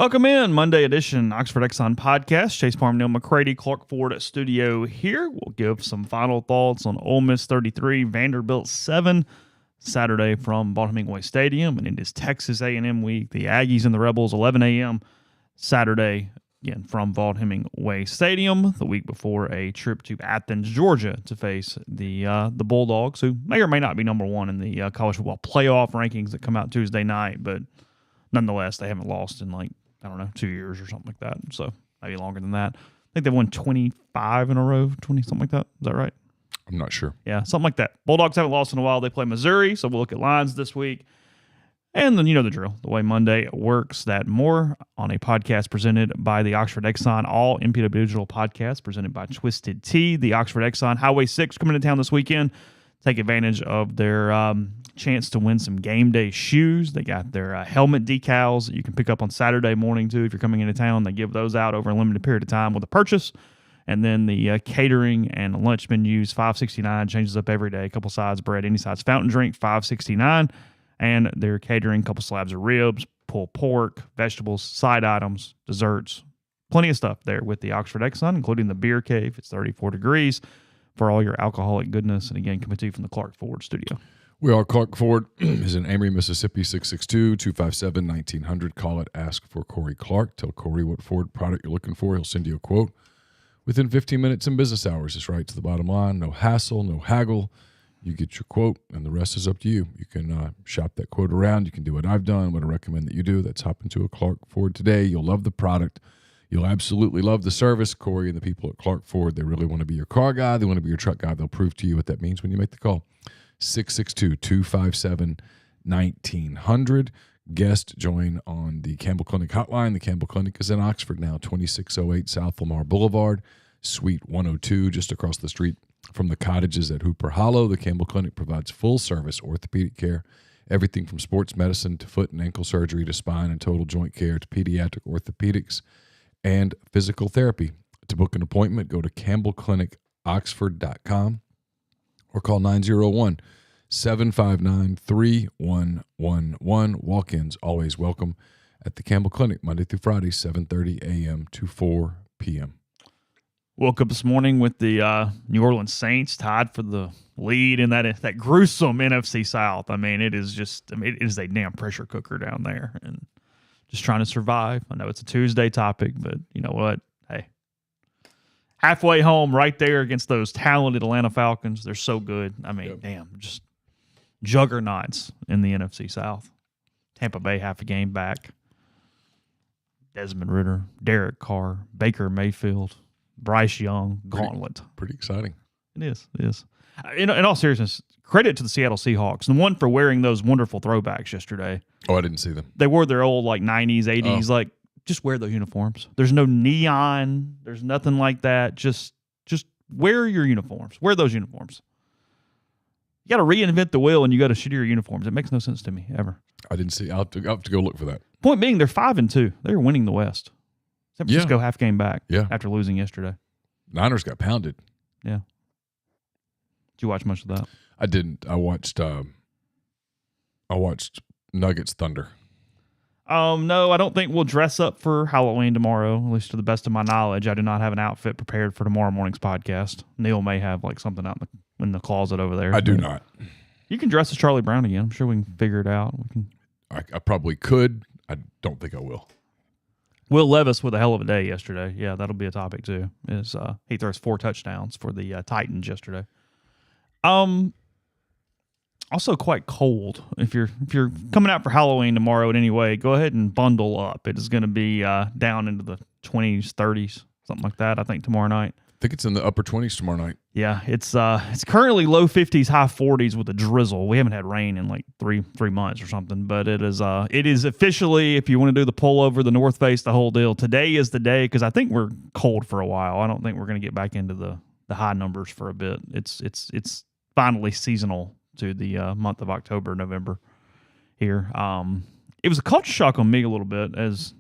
Welcome in, Monday edition Oxford Exxon Podcast. Chase Parham, Neal, McCready, Clark Ford studio here. We'll give some final thoughts on Ole Miss 33, Vanderbilt 7, Saturday from Baltimore Stadium, and it is Texas A&M week. The Aggies and the Rebels, 11 a.m. Saturday, again from Baltimore Stadium. The week before a trip to Athens, Georgia, to face the Bulldogs, who may or may not be number one in the college football playoff rankings that come out Tuesday night, but nonetheless, they haven't lost in 2 years or something like that. So maybe longer than that. I think they've won 25 in a row, 20, something like that. Is that right? I'm not sure. Yeah, something like that. Bulldogs haven't lost in a while. They play Missouri, so we'll look at lines this week. And then you know the drill, the way Monday works, that more on a podcast presented by the Oxford Exxon, all MPW Digital podcasts presented by Twisted Tea. The Oxford Exxon Highway 6 coming to town this weekend. Take advantage of their chance to win some game day shoes. They got their helmet decals that you can pick up on Saturday morning, too, if you're coming into town. They give those out over a limited period of time with a purchase. And then the catering and lunch menus, $5.69, changes up every day. A couple sides of bread, any size fountain drink, $5.69. And their catering, a couple slabs of ribs, pulled pork, vegetables, side items, desserts. Plenty of stuff there with the Oxford Exxon, including the beer cave. It's 34 degrees for all your alcoholic goodness. And again, coming to you from the Clark Ford studio. We are Clark Ford is in Amory, Mississippi, 662-257-1900. Call it, ask for Corey Clark. Tell Corey what Ford product you're looking for. He'll send you a quote within 15 minutes in business hours. It's right to the bottom line. No hassle, no haggle. You get your quote, and the rest is up to you. You can shop that quote around. You can do what I've done, what I recommend that you do. That's hop into a Clark Ford today. You'll love the product. You'll absolutely love the service. Corey and the people at Clark Ford, they really want to be your car guy. They want to be your truck guy. They'll prove to you what that means when you make the call. 662-257-1900. Guest join on the Campbell Clinic hotline. The Campbell Clinic is in Oxford now, 2608 South Lamar Boulevard, Suite 102, just across the street from the cottages at Hooper Hollow. The Campbell Clinic provides full-service orthopedic care, everything from sports medicine to foot and ankle surgery to spine and total joint care to pediatric orthopedics and physical therapy. To book an appointment, go to campbellclinicoxford.com or call 901-759-3111. Walk-ins always welcome at the Campbell Clinic, Monday through Friday, 7:30 a.m. to 4 p.m. Woke up this morning with the New Orleans Saints tied for the lead in that gruesome NFC South. I mean, it is a damn pressure cooker down there, and just trying to survive. I know it's a Tuesday topic, but you know what? Hey, halfway home right there against those talented Atlanta Falcons. They're so good. I mean, damn, just juggernauts in the NFC South. Tampa Bay half a game back. Desmond Ridder, Derek Carr, Baker Mayfield, Bryce Young, gauntlet. Pretty exciting. It is. It is. In all seriousness, credit to the Seattle Seahawks. The one for wearing those wonderful throwbacks yesterday. Oh, I didn't see them. They wore their old 90s, 80s, just wear those uniforms. There's no neon. There's nothing like that. Just wear your uniforms. Wear those uniforms. You got to reinvent the wheel and you got to shittier uniforms. It makes no sense to me, ever. I didn't see. I'll have to go look for that. Point being, they're 5-2. They're winning the West. San Francisco half game back after losing yesterday. Niners got pounded. Yeah. Did you watch much of that? I didn't. I watched Nuggets Thunder. No, I don't think we'll dress up for Halloween tomorrow, at least to the best of my knowledge. I do not have an outfit prepared for tomorrow morning's podcast. Neal may have something out in the closet over there. I do not. You can dress as Charlie Brown again. I'm sure we can figure it out. I probably could. I don't think I will. Will Levis with a hell of a day yesterday. Yeah, that'll be a topic too. He throws 4 touchdowns for the Titans yesterday. Also quite cold. If you're coming out for Halloween tomorrow in any way, go ahead and bundle up. It is going to be down into the 20s, 30s, something like that, I think, tomorrow night. I think it's in the upper 20s tomorrow night. Yeah, it's currently low 50s, high 40s with a drizzle. We haven't had rain in three months or something, but it is officially, if you want to do the pullover, the North Face, the whole deal, today is the day, because I think we're cold for a while. I don't think we're going to get back into the high numbers for a bit. It's finally seasonal to the month of October, November here. It was a culture shock on me a little bit. As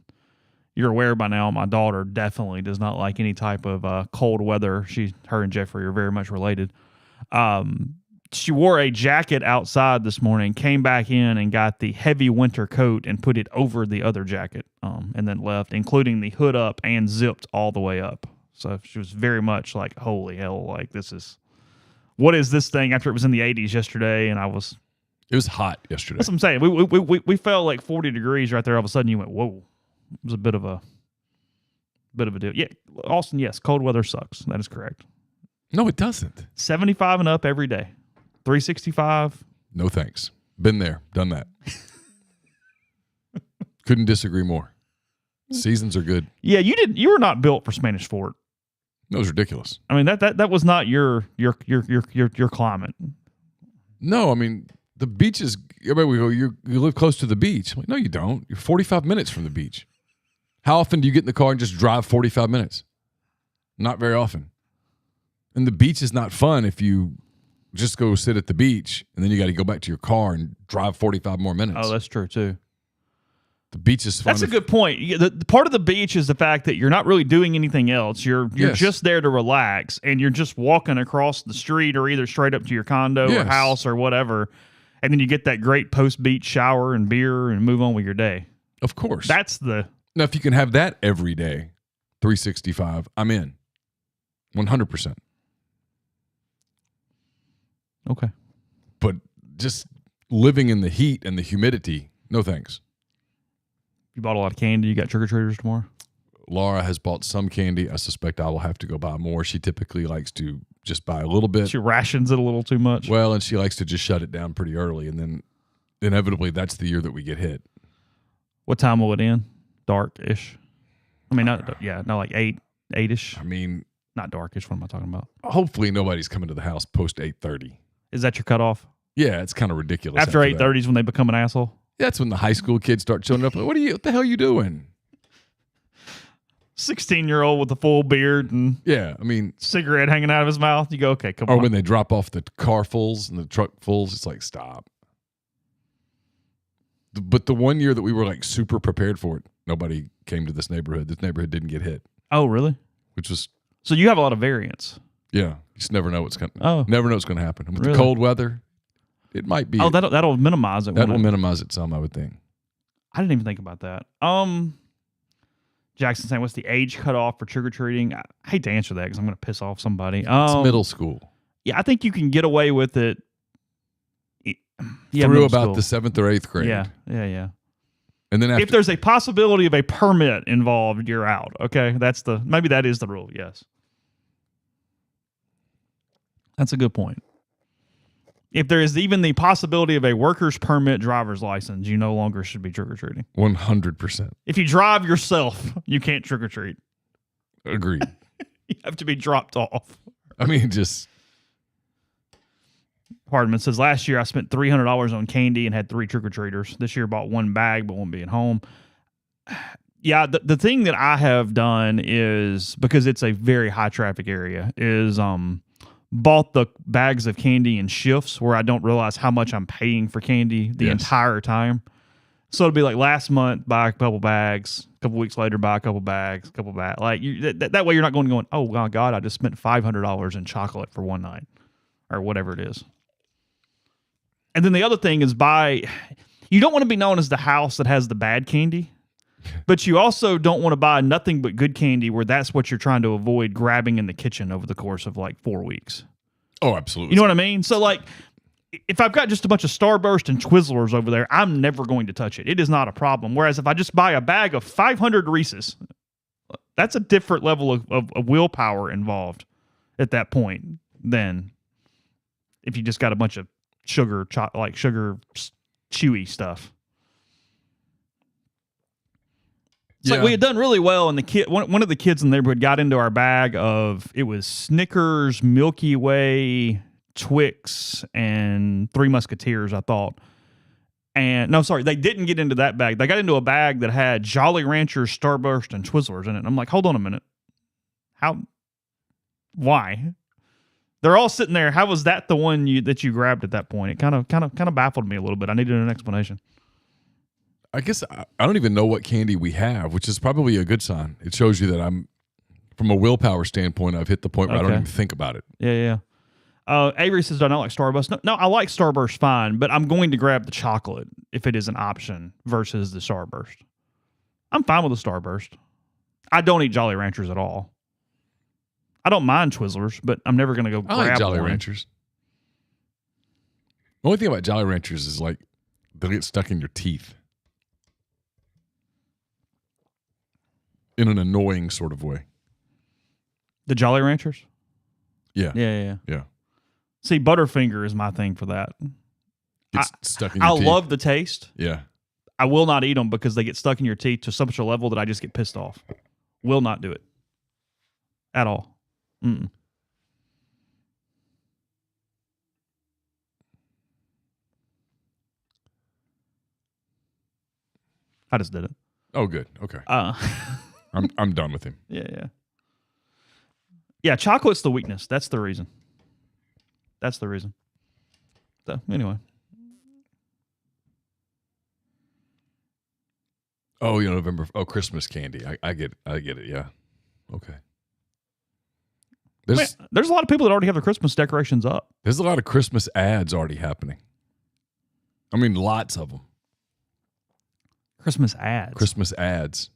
you're aware by now, my daughter definitely does not like any type of cold weather. Her and Jeffrey are very much related. she wore a jacket outside this morning, came back in and got the heavy winter coat and put it over the other jacket, and then left, including the hood up and zipped all the way up. So she was very much like, holy hell, like what is this thing after it was in the 80s yesterday? And it was hot yesterday. That's what I'm saying. We felt like 40 degrees right there. All of a sudden you went, whoa. It was a bit of a deal. Yeah, Austin, yes, cold weather sucks. That is correct. No, it doesn't. 75 and up every day. 365. No thanks. Been there, done that. Couldn't disagree more. Seasons are good. Yeah, you were not built for Spanish Fort. That was ridiculous. I mean, that was not your climate. No, I mean, the beach is, everybody we go, you live close to the beach. I'm like, no, you don't. You're 45 minutes from the beach. How often do you get in the car and just drive 45 minutes? Not very often. And the beach is not fun if you just go sit at the beach and then you got to go back to your car and drive 45 more minutes. Oh, that's true too. The beach is fun. That's a good point. The part of the beach is the fact that you're not really doing anything else. You're just there to relax, and you're just walking across the street or either straight up to your condo or house or whatever, and then you get that great post-beach shower and beer and move on with your day. Of course. Now, if you can have that every day, 365, I'm in. 100%. Okay. But just living in the heat and the humidity, no thanks. You bought a lot of candy. You got trick-or-treaters tomorrow? Laura has bought some candy. I suspect I will have to go buy more. She typically likes to just buy a little bit. She rations it a little too much. Well, and she likes to just shut it down pretty early, and then inevitably that's the year that we get hit. What time will it end? Dark-ish? I mean, like 8-ish? I mean... Not darkish. What am I talking about? Hopefully nobody's coming to the house post 8:30. Is that your cutoff? Yeah, it's kind of ridiculous. After 8:30 is when they become an asshole? That's when the high school kids start showing up. What the hell are you doing? 16-year-old with a full beard and cigarette hanging out of his mouth. You go, okay, come on. Or when they drop off the car fulls and the truck fulls, it's like, stop. But the one year that we were like super prepared for it, nobody came to this neighborhood. This neighborhood didn't get hit. Oh, really? Which was... So you have a lot of variance. Yeah, you just never know what's going. Oh, never know what's going to happen. And with the cold weather, it might be. Oh, that'll minimize it. That'll minimize it some, I would think. I didn't even think about that. Jackson saying, "What's the age cutoff for trick or treating?" I hate to answer that because I'm going to piss off somebody. It's middle school. Yeah, I think you can get away with it. Yeah, through about the 7th or 8th grade. Yeah. And then if there's a possibility of a permit involved, you're out. Okay, maybe that is the rule. Yes, that's a good point. If there is even the possibility of a worker's permit driver's license, you no longer should be trick or treating. 100%. If you drive yourself, you can't trick or treat. Agreed. You have to be dropped off. I mean, just. Hardman says, last year I spent $300 on candy and had 3 trick-or-treaters. This year bought 1 bag but won't be at home. Yeah, the thing that I have done is, because it's a very high-traffic area, is bought the bags of candy in shifts where I don't realize how much I'm paying for candy the entire time. So it'll be like last month, buy a couple bags. A couple weeks later, buy a couple bags. Like that way you're not going, oh, my God, I just spent $500 in chocolate for one night or whatever it is. And then the other thing is you don't want to be known as the house that has the bad candy, but you also don't want to buy nothing but good candy where that's what you're trying to avoid grabbing in the kitchen over the course of like 4 weeks. Oh, absolutely. You know what I mean? So like, if I've got just a bunch of Starburst and Twizzlers over there, I'm never going to touch it. It is not a problem. Whereas if I just buy a bag of 500 Reese's, that's a different level of willpower involved at that point than if you just got a bunch of sugar chewy stuff. It's like we had done really well, and one of the kids in the neighborhood got into our bag of, it was Snickers, Milky Way, Twix, and 3 Musketeers, I thought. And no, sorry, they didn't get into that bag. They got into a bag that had Jolly Ranchers, Starburst, and Twizzlers in it. And I'm like, hold on a minute. Why? They're all sitting there. How was that the one that you grabbed at that point? It kind of baffled me a little bit. I needed an explanation. I guess I don't even know what candy we have, which is probably a good sign. It shows you that I'm, from a willpower standpoint, I've hit the point where I don't even think about it. Yeah. Avery says, do I not like Starburst? No, I like Starburst fine, but I'm going to grab the chocolate if it is an option versus the Starburst. I'm fine with the Starburst. I don't eat Jolly Ranchers at all. I don't mind Twizzlers, but I'm never going to go grab I like Jolly one. Ranchers. The only thing about Jolly Ranchers is like they'll get stuck in your teeth in an annoying sort of way. The Jolly Ranchers? Yeah. Yeah. See, Butterfinger is my thing for that. Gets stuck in your teeth. I love the taste. Yeah. I will not eat them because they get stuck in your teeth to such a level that I just get pissed off. Will not do it. At all. Mm-mm. I just did it. Oh, good. Okay. I'm done with him. Yeah. Yeah, chocolate's the weakness. That's the reason. So, anyway. Oh, November. Oh, Christmas candy. I get it. Yeah. Okay. There's a lot of people that already have their Christmas decorations up. There's a lot of Christmas ads already happening. I mean, lots of them. Christmas ads.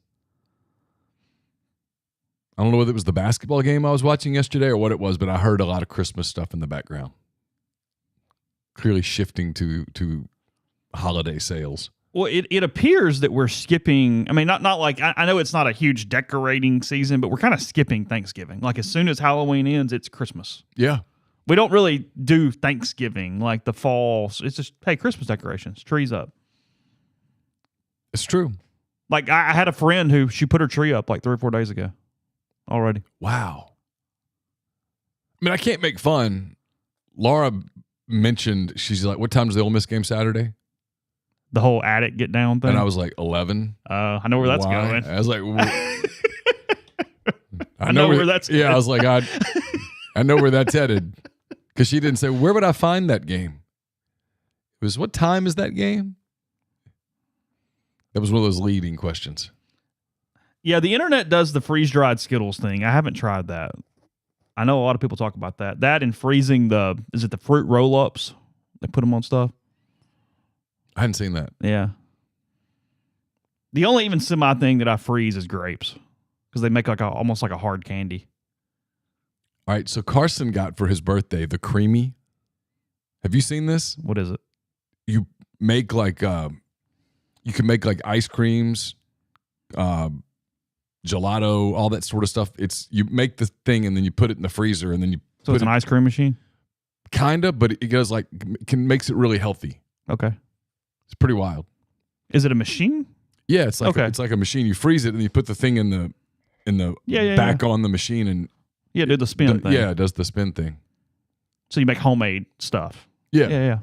I don't know whether it was the basketball game I was watching yesterday or what it was, but I heard a lot of Christmas stuff in the background. Clearly shifting to holiday sales. Well, it appears that we're skipping. I mean, not like I know it's not a huge decorating season, but we're kind of skipping Thanksgiving. Like as soon as Halloween ends, it's Christmas. Yeah. We don't really do Thanksgiving like the fall. It's just, hey, Christmas decorations, trees up. It's true. Like I had a friend who she put her tree up like 3 or 4 days ago already. Wow. I mean, I can't make fun. Laura mentioned, she's like, what time is the Ole Miss game Saturday? The whole attic get down thing. And I was like, 11. I know where that's going. I was like, I know where that's going. Yeah, I was like, I know where that's headed. Because she didn't say, where would I find that game? It was, what time is that game? That was one of those leading questions. Yeah, the internet does the freeze-dried Skittles thing. I haven't tried that. I know a lot of people talk about that. That and freezing the fruit roll-ups? They put them on stuff. I hadn't seen that. Yeah. The only even semi thing that I freeze is grapes because they make almost like a hard candy. All right, so Carson got for his birthday the creamy. Have you seen this? What is it? You make like you can make like ice creams, gelato, all that sort of stuff. You make the thing and then you put it in the freezer and then you. So it's an ice cream machine. Kinda, but it goes like makes it really healthy. Okay. It's pretty wild. Is it a machine? Yeah, it's like it's like a machine. You freeze it and you put the thing in the back on the machine and do the spin thing. Yeah, it does the spin thing. So you make homemade stuff. Yeah.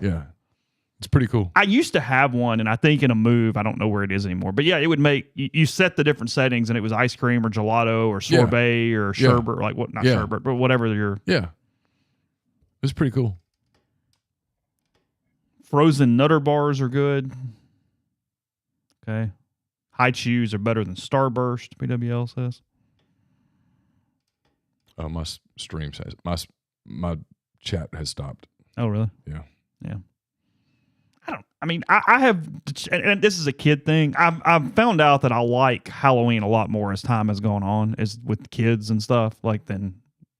It's pretty cool. I used to have one, and I think in a move, I don't know where it is anymore. But yeah, it would make you set the different settings, and it was ice cream or gelato or sorbet or sherbet, like what? Not sherbet, but whatever your. Yeah, it's pretty cool. Frozen Nutter bars are good. Okay. High chews are better than Starburst, PWL says. My stream says my chat has stopped. Oh, really? Yeah. I have, and this is a kid thing. I've found out that I like Halloween a lot more as time has gone on, as with kids and stuff, like than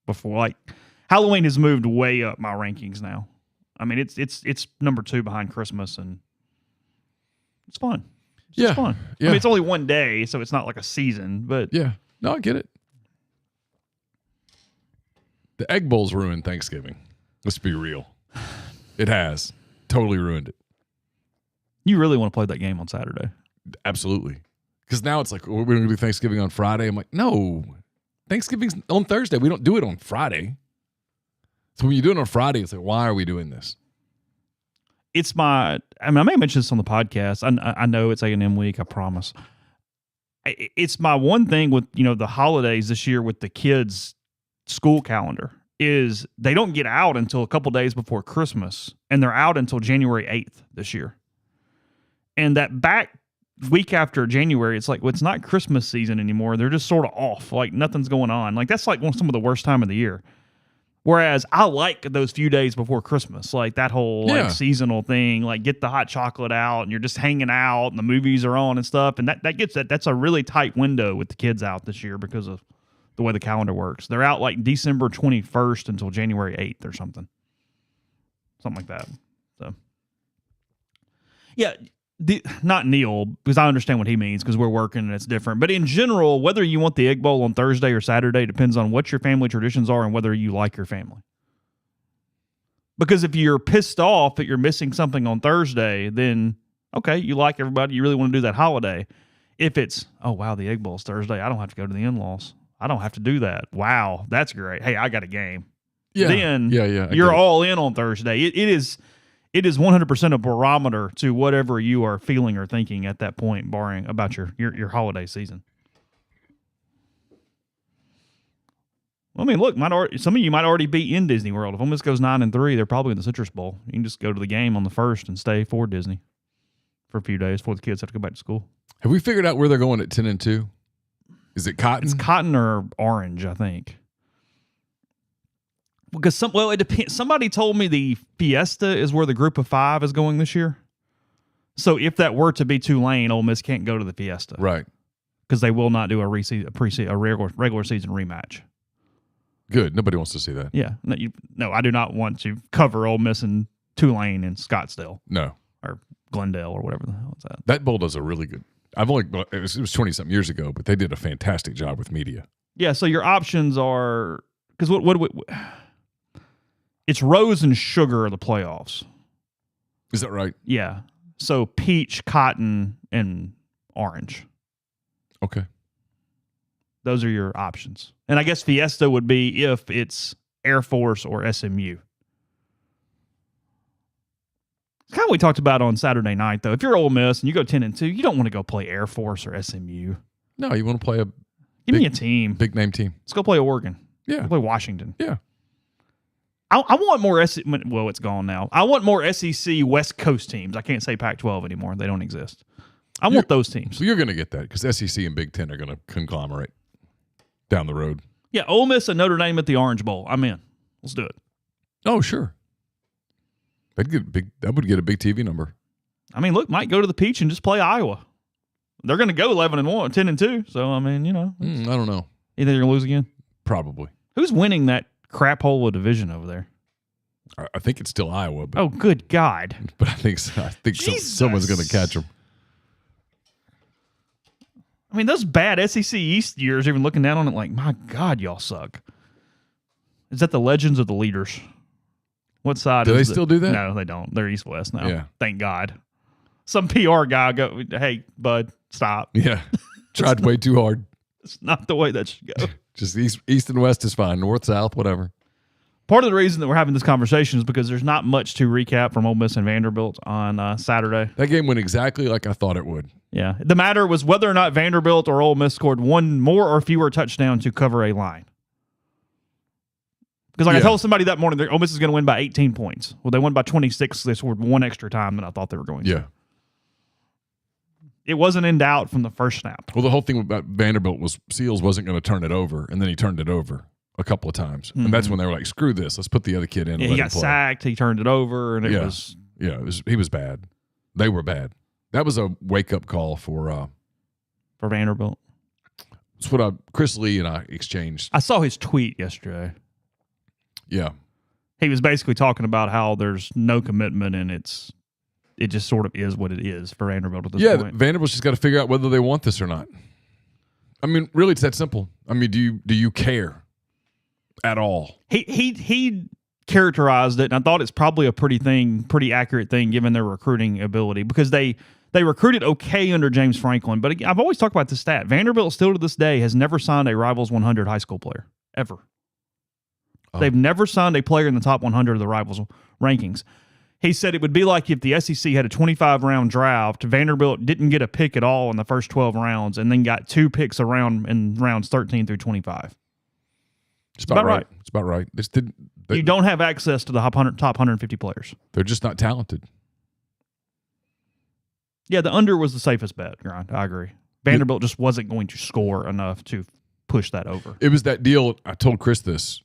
before. Like Halloween has moved way up my rankings now. I mean, it's number 2 behind Christmas, and it's fun. It's fun. Yeah. I mean, it's only one day, so it's not like a season, but yeah. No, I get it. The Egg Bowl's ruined Thanksgiving. Let's be real. It has. Totally ruined it. You really want to play that game on Saturday. Absolutely. Because now it's like, we're going to do Thanksgiving on Friday. I'm like, no. Thanksgiving's on Thursday. We don't do it on Friday. So when you do it on Friday, it's like, why are we doing this? I may mention this on the podcast. I know it's A&M week, I promise. It's my one thing with, the holidays this year with the kids' school calendar is they don't get out until a couple days before Christmas, and they're out until January 8th this year. And that back week after January, it's like, well, it's not Christmas season anymore. They're just sort of off. Like nothing's going on. Like that's like some of the worst time of the year. Whereas I like those few days before Christmas, like that whole like seasonal thing, like get the hot chocolate out and you're just hanging out and the movies are on and stuff. And that's a really tight window with the kids out this year because of the way the calendar works. They're out like December 21st until January 8th or something like that. So, yeah, not Neal, because I understand what he means because we're working and it's different. But in general, whether you want the Egg Bowl on Thursday or Saturday depends on what your family traditions are and whether you like your family. Because if you're pissed off that you're missing something on Thursday, then, okay, you like everybody, you really want to do that holiday. If it's, oh, wow, the Egg Bowl's Thursday, I don't have to go to the in-laws. I don't have to do that. Wow, that's great. Hey, I got a game. Yeah. Then you're all in on Thursday. It is 100% a barometer to whatever you are feeling or thinking at that point, barring about your holiday season. I mean, look, some of you might already be in Disney World. If Ole Miss goes 9-3, they're probably in the Citrus Bowl. You can just go to the game on the 1st and stay for Disney for a few days before the kids have to go back to school. Have we figured out where they're going at 10-2? Is it cotton? It's cotton or orange, I think. Because it depends. Somebody told me the Fiesta is where the group of 5 is going this year. So if that were to be Tulane, Ole Miss can't go to the Fiesta, right? Because they will not do a regular season rematch. Good. Nobody wants to see that. Yeah. No, I do not want to cover Ole Miss and Tulane and Scottsdale. No. Or Glendale or whatever the hell is that. That bowl does a really good. It was 20-something years ago, but they did a fantastic job with media. Yeah. So your options are because it's rose and sugar are the playoffs. Is that right? Yeah. So peach, cotton, and orange. Okay. Those are your options. And I guess Fiesta would be if it's Air Force or SMU. It's kind of what we talked about on Saturday night, though. If you're Ole Miss and you go 10-2, you don't want to go play Air Force or SMU. No, you want to play Give me a team. Big name team. Let's go play Oregon. Yeah. Go play Washington. Yeah. I want more well, it's gone now. I want more SEC West Coast teams. I can't say Pac-12 anymore. They don't exist. I want those teams. So you're going to get that because SEC and Big Ten are going to conglomerate down the road. Yeah, Ole Miss and Notre Dame at the Orange Bowl. I'm in. Let's do it. Oh, sure. That would get a big TV number. I mean, look, might go to the Peach and just play Iowa. They're going to go 11-1, 10-2. So I mean, I don't know. You think they're going to lose again? Probably. Who's winning that crap hole of division over there? I think it's still Iowa. Oh, good God! But I think someone's going to catch them. I mean, those bad SEC East years, even looking down on it, like, my God, y'all suck. Is that the Legends of the Leaders? What side? Do they still do that? No, they don't. They're East West now. Yeah. Thank God. Some PR guy go, hey, bud, stop. Yeah. Tried way too hard. It's not the way that should go. Just east and west is fine. North, south, whatever. Part of the reason that we're having this conversation is because there's not much to recap from Ole Miss and Vanderbilt on Saturday. That game went exactly like I thought it would. Yeah. The matter was whether or not Vanderbilt or Ole Miss scored one more or fewer touchdown to cover a line. Because I told somebody that morning, Ole Miss is going to win by 18 points. Well, they won by 26. So they scored one extra time than I thought they were going to. Yeah. It wasn't in doubt from the first snap. Well, the whole thing about Vanderbilt was Seals wasn't going to turn it over, and then he turned it over a couple of times. Mm-hmm. And that's when they were like, screw this. Let's put the other kid in. Yeah, he got sacked. He turned it over, and it was... Yeah, he was bad. They were bad. That was a wake-up call for Vanderbilt. That's what Chris Lee and I exchanged. I saw his tweet yesterday. Yeah. He was basically talking about how there's no commitment, and it just sort of is what it is for Vanderbilt at this point. Yeah, Vanderbilt's just got to figure out whether they want this or not. I mean, really, it's that simple. I mean, do you care at all? He characterized it, and I thought it's probably a pretty accurate thing given their recruiting ability because they recruited okay under James Franklin. But again, I've always talked about this stat. Vanderbilt still to this day has never signed a Rivals 100 high school player, ever. Oh. They've never signed a player in the top 100 of the Rivals rankings. He said it would be like if the SEC had a 25-round draft, Vanderbilt didn't get a pick at all in the first 12 rounds and then got 2 picks around in rounds 13 through 25. It's about right. It's about right. You don't have access to the top 150 players. They're just not talented. Yeah, the under was the safest bet, Grind. I agree. Vanderbilt just wasn't going to score enough to push that over. It was that deal. I told Chris this.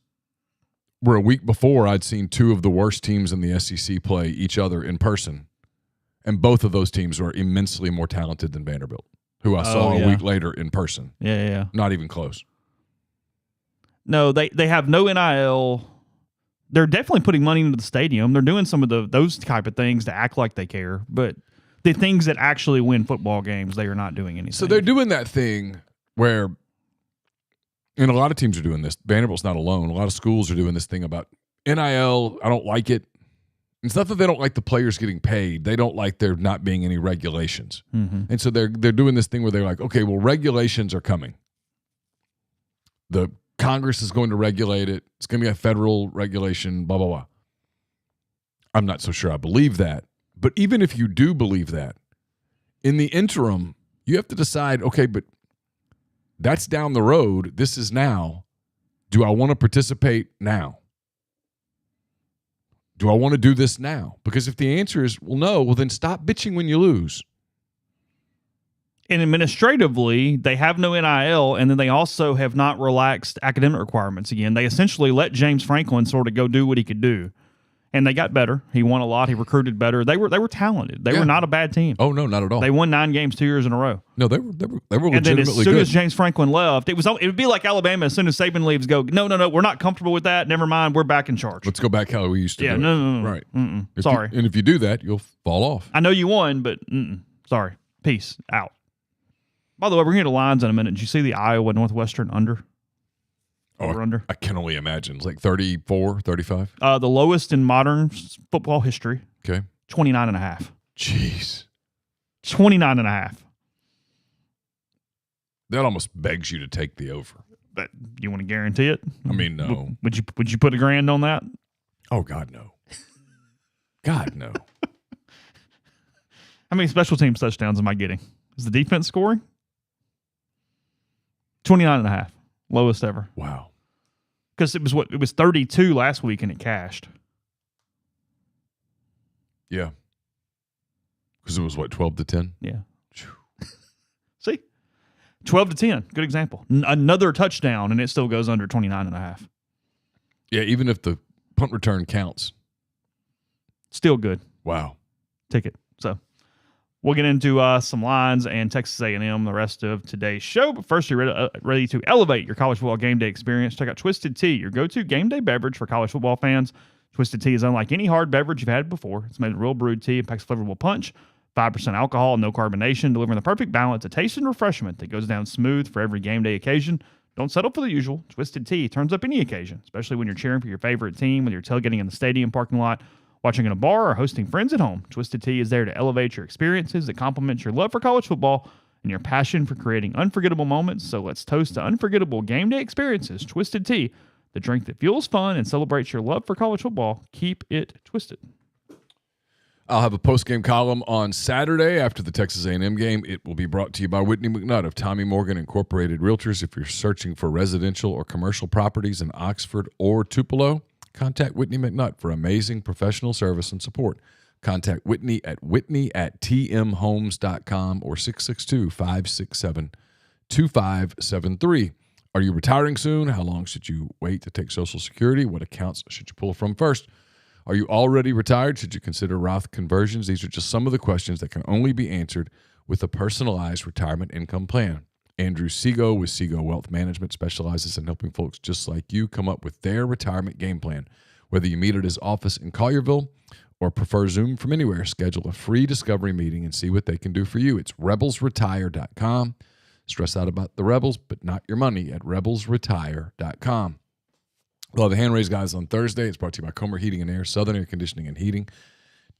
where a week before I'd seen two of the worst teams in the SEC play each other in person, and both of those teams were immensely more talented than Vanderbilt, who I saw a week later in person. Yeah. Not even close. No, they have no NIL. They're definitely putting money into the stadium. They're doing some of those type of things to act like they care, but the things that actually win football games, they are not doing anything. So they're doing that thing where, and a lot of teams are doing this. Vanderbilt's not alone. A lot of schools are doing this thing about NIL. I don't like it. It's not that they don't like the players getting paid. They don't like there not being any regulations. Mm-hmm. And so they're doing this thing where they're like, okay, well, regulations are coming. The Congress is going to regulate it. It's going to be a federal regulation, blah, blah, blah. I'm not so sure I believe that. But even if you do believe that, in the interim, you have to decide, okay, but that's down the road. This is now. Do I want to participate now? Do I want to do this now? Because if the answer is, well, no, well, then stop bitching when you lose. And administratively, they have no NIL, and then they also have not relaxed academic requirements again. They essentially let James Franklin sort of go do what he could do. And they got better. He won a lot. He recruited better. They were talented. They were not a bad team. Oh, no, not at all. They won 9 games 2 years in a row. No, they were legitimately and then as soon good. as James Franklin left, it would be like Alabama. As soon as Saban leaves, go, no, we're not comfortable with that. Never mind, we're back in charge. Let's go back how we used to do it. No. Right. Sorry. And if you do that, you'll fall off. I know you won, but sorry. Peace out. By the way, we're going to get to lines in a minute. Did you see the Iowa Northwestern under? Under? I can only imagine. It's like 34, 35? The lowest in modern football history. Okay. 29.5. Jeez. 29.5. That almost begs you to take the over. But you want to guarantee it? I mean, no. Would you put $1,000 on that? Oh, God, no. God, no. How many special teams touchdowns am I getting? Is the defense scoring? 29.5. Lowest ever. Wow. Because it was 32 last week and it cashed. Yeah. Because it was 12-10? Yeah. See? 12-10. Good example. Another touchdown and it still goes under 29.5. Yeah, even if the punt return counts. Still good. Wow. Ticket. So we'll get into some lines and Texas A&M the rest of today's show. But first, you're ready to elevate your college football game day experience. Check out Twisted Tea, your go-to game day beverage for college football fans. Twisted Tea is unlike any hard beverage you've had before. It's made of real brewed tea and packs flavorful punch, 5% alcohol, no carbonation, delivering the perfect balance of taste and refreshment that goes down smooth for every game day occasion. Don't settle for the usual. Twisted Tea turns up any occasion, especially when you're cheering for your favorite team, whether you're tailgating in the stadium parking lot, watching in a bar, or hosting friends at home. Twisted Tea is there to elevate your experiences that complement your love for college football and your passion for creating unforgettable moments. So let's toast to unforgettable game day experiences. Twisted Tea, the drink that fuels fun and celebrates your love for college football. Keep it twisted. I'll have a post-game column on Saturday after the Texas A&M game. It will be brought to you by Whitney McNutt of Tommy Morgan Incorporated Realtors. If you're searching for residential or commercial properties in Oxford or Tupelo, contact Whitney McNutt for amazing professional service and support. Contact Whitney at tmhomes.com or 662-567-2573. Are you retiring soon? How long should you wait to take Social Security? What accounts should you pull from first? Are you already retired? Should you consider Roth conversions? These are just some of the questions that can only be answered with a personalized retirement income plan. Andrew Seago with Seago Wealth Management specializes in helping folks just like you come up with their retirement game plan. Whether you meet at his office in Collierville or prefer Zoom from anywhere, schedule a free discovery meeting and see what they can do for you. It's rebelsretire.com. Stress out about the Rebels, but not your money at rebelsretire.com. We'll have the hand raise guys on Thursday. It's brought to you by Comer Heating and Air, Southern Air Conditioning and Heating.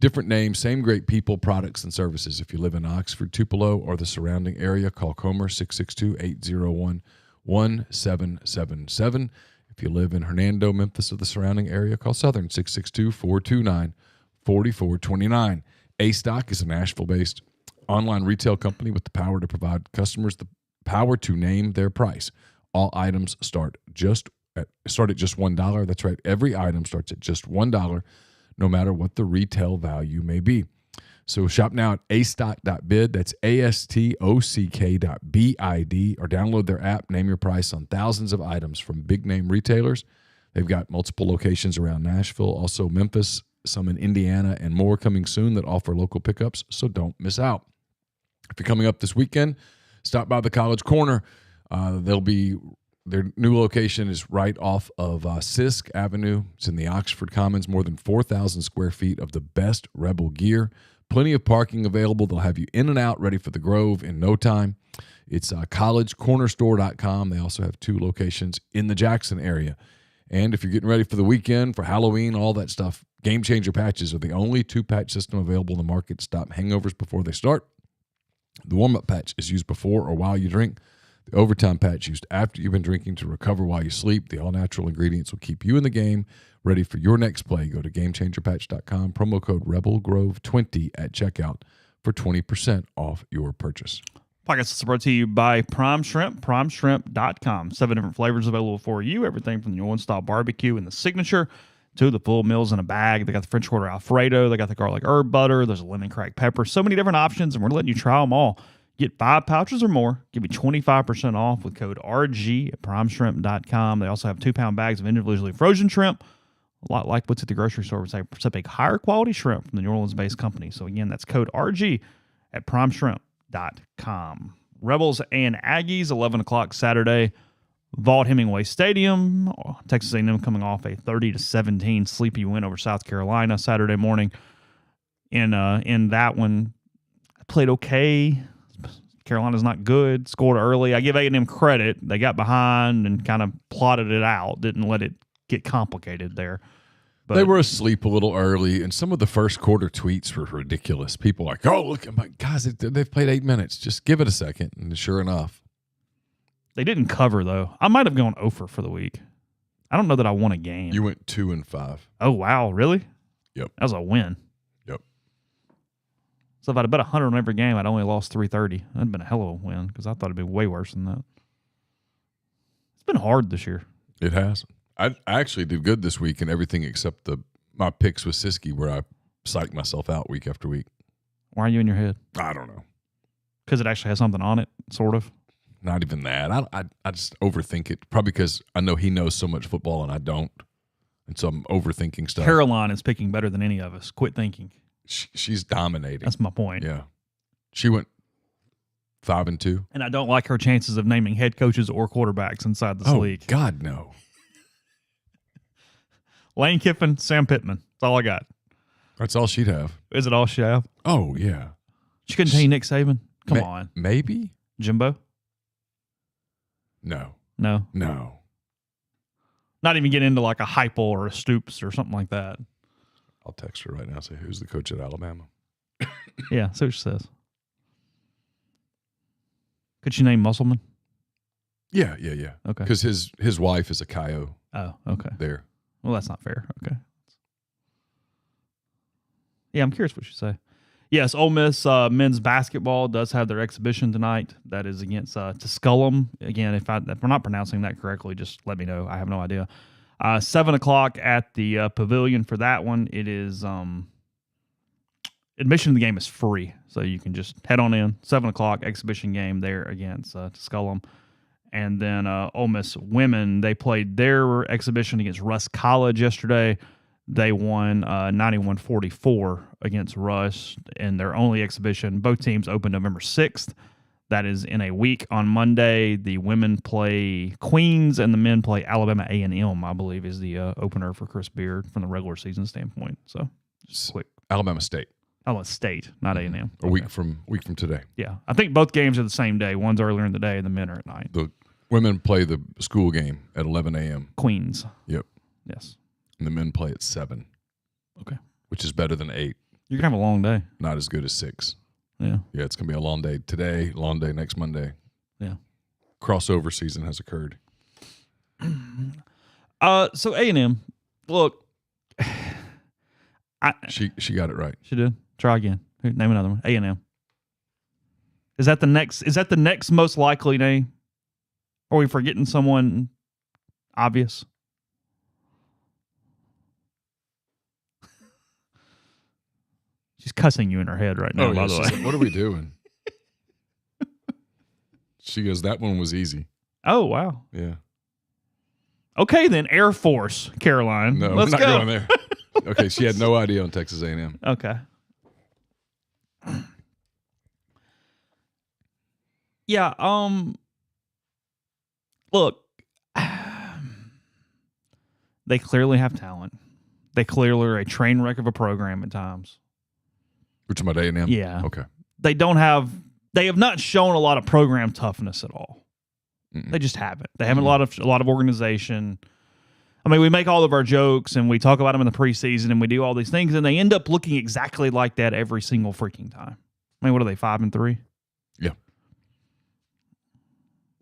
Different names, same great people, products, and services. If you live in Oxford, Tupelo, or the surrounding area, call Comer 662-801-1777. If you live in Hernando, Memphis, or the surrounding area, call Southern 662-429-4429. A-Stock is a Nashville-based online retail company with the power to provide customers the power to name their price. All items start at just $1. That's right. Every item starts at just $1, no matter what the retail value may be. So shop now at astock.bid. That's ASTOCK.BID, or download their app. Name your price on thousands of items from big name retailers. They've got multiple locations around Nashville, also Memphis, some in Indiana, and more coming soon that offer local pickups, so don't miss out. If you're coming up this weekend, stop by the College Corner. Their new location is right off of Sisk Avenue. It's in the Oxford Commons. More than 4,000 square feet of the best Rebel gear. Plenty of parking available. They'll have you in and out, ready for the Grove in no time. It's collegecornerstore.com. They also have 2 locations in the Jackson area. And if you're getting ready for the weekend, for Halloween, all that stuff, Game Changer patches are the only 2-patch system available in the market to stop hangovers before they start. The warm-up patch is used before or while you drink. The overtime patch used after you've been drinking to recover while you sleep. The all-natural ingredients will keep you in the game, ready for your next play. Go to GameChangerPatch.com, promo code RebelGrove20 at checkout for 20% off your purchase. Podcast is brought to you by Prime Shrimp, primeshrimp.com. 7 different flavors available for you. Everything from the New Orleans-style barbecue and the signature to the full meals in a bag. They got the French Quarter Alfredo. They got the garlic herb butter. There's a lemon cracked pepper. So many different options, and we're letting you try them all. Get 5 pouches or more. Give you 25% off with code RG at primeshrimp.com. They also have 2-pound bags of individually frozen shrimp, a lot like what's at the grocery store, except a higher quality shrimp from the New Orleans-based company. So again, that's code RG at primeshrimp.com. Rebels and Aggies, 11 o'clock Saturday, Vaught Hemingway Stadium. Texas A&M coming off a 30-17 sleepy win over South Carolina Saturday morning. In that one, I played okay. Carolina's not good. Scored early. I give A&M credit. They got behind and kind of plotted it out. Didn't let it get complicated there. But they were asleep a little early, and some of the first quarter tweets were ridiculous. People like, oh, look, I'm like, guys, they've played 8 minutes. Just give it a second. And sure enough. They didn't cover, though. I might have gone over for the week. I don't know that I won a game. You went 2-5. Oh, wow. Really? Yep. That was a win. Yep. So if I'd bet 100 on every game, I'd only lost 330. That'd been a hell of a win because I thought it'd be way worse than that. It's been hard this year. It has. I actually did good this week in everything except my picks with Siski, where I psyched myself out week after week. Why are you in your head? I don't know. Because it actually has something on it, sort of. Not even that. I just overthink it. Probably because I know he knows so much football and I don't. And so I'm overthinking stuff. Caroline is picking better than any of us. Quit thinking. She's dominating. That's my point. Yeah. She went 5-2. And I don't like her chances of naming head coaches or quarterbacks inside this league. God, no. Lane Kiffin, Sam Pittman. That's all I got. That's all she'd have. Is it all she have? Oh, yeah. She couldn't tell you Nick Saban? Come on. Maybe? Jimbo? No. No? No. Not even get into like a Heupel or a Stoops or something like that. I'll text her right now and say, who's the coach at Alabama? Yeah, see what she says. Could she name Musselman? Yeah. Okay. Because his wife is a Coyote. Oh, okay. There. Well, that's not fair. Okay. Yeah, I'm curious what you say. Yes, Ole Miss men's basketball does have their exhibition tonight. That is against Tusculum. Again, if we're not pronouncing that correctly, just let me know. I have no idea. 7 o'clock at the Pavilion for that one. It is admission to the game is free, so you can just head on in. 7 o'clock exhibition game there against Tusculum. And then Ole Miss women, they played their exhibition against Russ College yesterday. They won 91-44 against Russ in their only exhibition. Both teams open November 6th. That is in a week. On Monday, the women play Queens and the men play Alabama A&M, I believe, is the opener for Chris Beard from the regular season standpoint. So, just quick. Alabama State. Alabama State, not A&M. A week from today. Yeah. I think both games are the same day. One's earlier in the day and the men are at night. The women play the school game at 11 a.m. Queens. Yep. Yes. And the men play at 7. Okay. Which is better than 8. You're going to have a long day. Not as good as 6. Yeah. Yeah, it's going to be a long day today, long day next Monday. Yeah. Crossover season has occurred. So A&M, look. She got it right. She did. Try again. Name another one. A&M. Is that the next most likely name? Or are we forgetting someone obvious? She's cussing you in her head right now, by the way. Like, what are we doing? She goes, that one was easy. Oh, wow. Yeah. Okay, then Air Force, Caroline. No, Let's we're not go. going there. Okay, she had no idea on Texas A&M. Okay. Yeah, look, they clearly have talent. They clearly are a train wreck of a program at times. Which about A&M? Yeah. Okay. They have not shown a lot of program toughness at all. Mm-mm. They just haven't. They haven't a lot of organization. I mean, we make all of our jokes and we talk about them in the preseason and we do all these things and they end up looking exactly like that every single freaking time. I mean, what are they, 5-3? Yeah.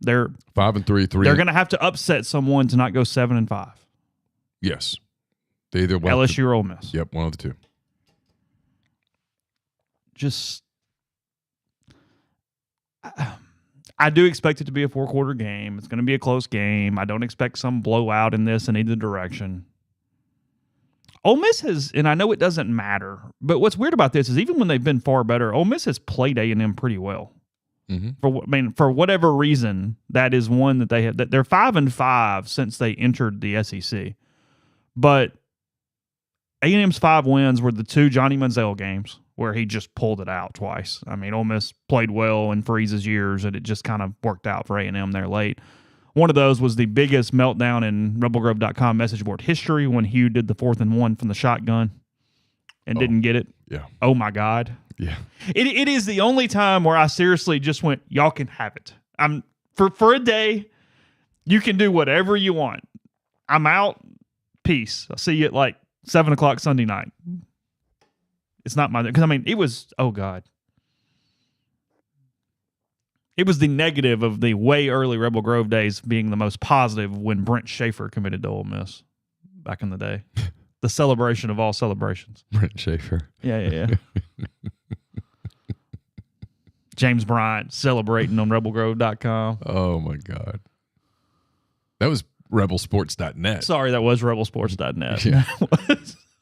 They're 5-3. They're going to have to upset someone to not go 7-5. Yes. They either LSU or Ole Miss. Yep, one of the two. Just, I do expect it to be a 4-quarter game. It's going to be a close game. I don't expect some blowout in this in either direction. Ole Miss has, and I know it doesn't matter, but what's weird about this is even when they've been far better, Ole Miss has played A&M pretty well. Mm-hmm. For whatever reason, that is one that they have. That they're 5-5 since they entered the SEC, but A&M's 5 wins were the 2 Johnny Manziel games where he just pulled it out twice. I mean, Ole Miss played well in Freeze's years, and it just kind of worked out for A&M there late. One of those was the biggest meltdown in rebelgrove.com message board history when Hugh did the 4th and 1 from the shotgun and didn't get it. Yeah. Oh, my God. Yeah. It is the only time where I seriously just went, y'all can have it. I'm for a day, you can do whatever you want. I'm out. Peace. I'll see you at like 7 o'clock Sunday night. It's not my, because I mean, it was, oh God. It was the negative of the way early Rebel Grove days being the most positive when Brent Schaefer committed to Ole Miss back in the day. The celebration of all celebrations. Brent Schaefer. Yeah. James Bryant celebrating on rebelgrove.com. Oh, my God. That was rebelsports.net. Sorry, that was rebelsports.net. Yeah.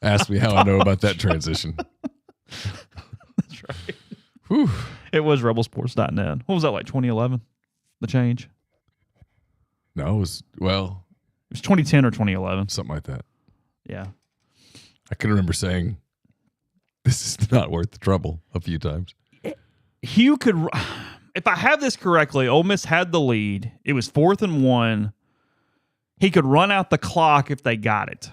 Ask me how I know about that transition. That's right. Whew. It was rebelsports.net. What was that, like 2011? The change? No, it was 2010 or 2011. something like that. Yeah. I can remember saying, this is not worth the trouble a few times. Hugh could, if I have this correctly, Ole Miss had the lead. It was 4th and 1. He could run out the clock if they got it.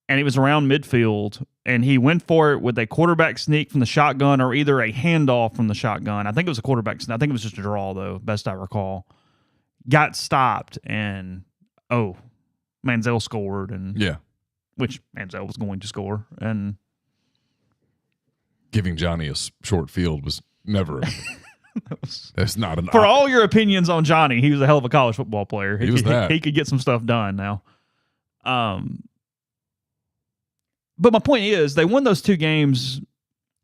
And it was around midfield, and he went for it with a quarterback sneak from the shotgun or either a handoff from the shotgun. I think it was a quarterback sneak. I think it was just a draw, though, best I recall. Got stopped, and, Manziel scored, and which Manziel was going to score. And giving Johnny a short field was never that's not an for all your opinions on Johnny, he was a hell of a college football player. He was that. He could get some stuff done now. But my point is, they won those 2 games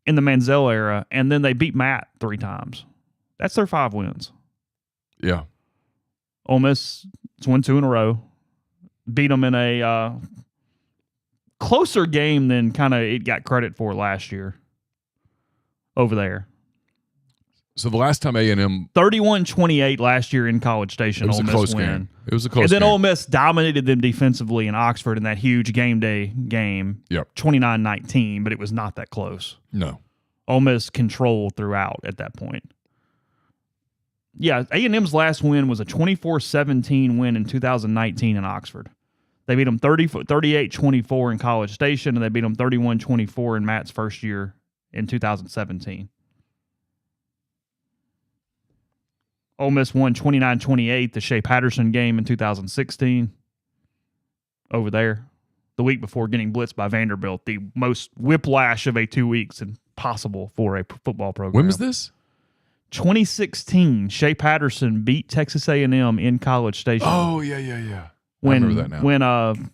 in the Manziel era, and then they beat Matt 3 times. That's their 5 wins. Yeah. Ole Miss won 2 in a row. Beat them in a closer game than kind of it got credit for last year over there. So the last time A&M 31-28 last year in College Station. It was Ole a Miss close win. game. It was a close game. And then game. Ole Miss dominated them defensively in Oxford in that huge game day game. Yep. 29-19, but it was not that close. No. Ole Miss controlled throughout at that point. Yeah, A&M's last win was a 24-17 win in 2019 in Oxford. They beat them 38-24 in College Station, and they beat them 31-24 in Matt's first year in 2017. Ole Miss won 29-28 the Shea Patterson game in 2016 over there, the week before getting blitzed by Vanderbilt, the most whiplash of a 2 weeks possible for a football program. When was this? 2016, Shea Patterson beat Texas A&M in College Station. Oh, yeah. I remember that now. When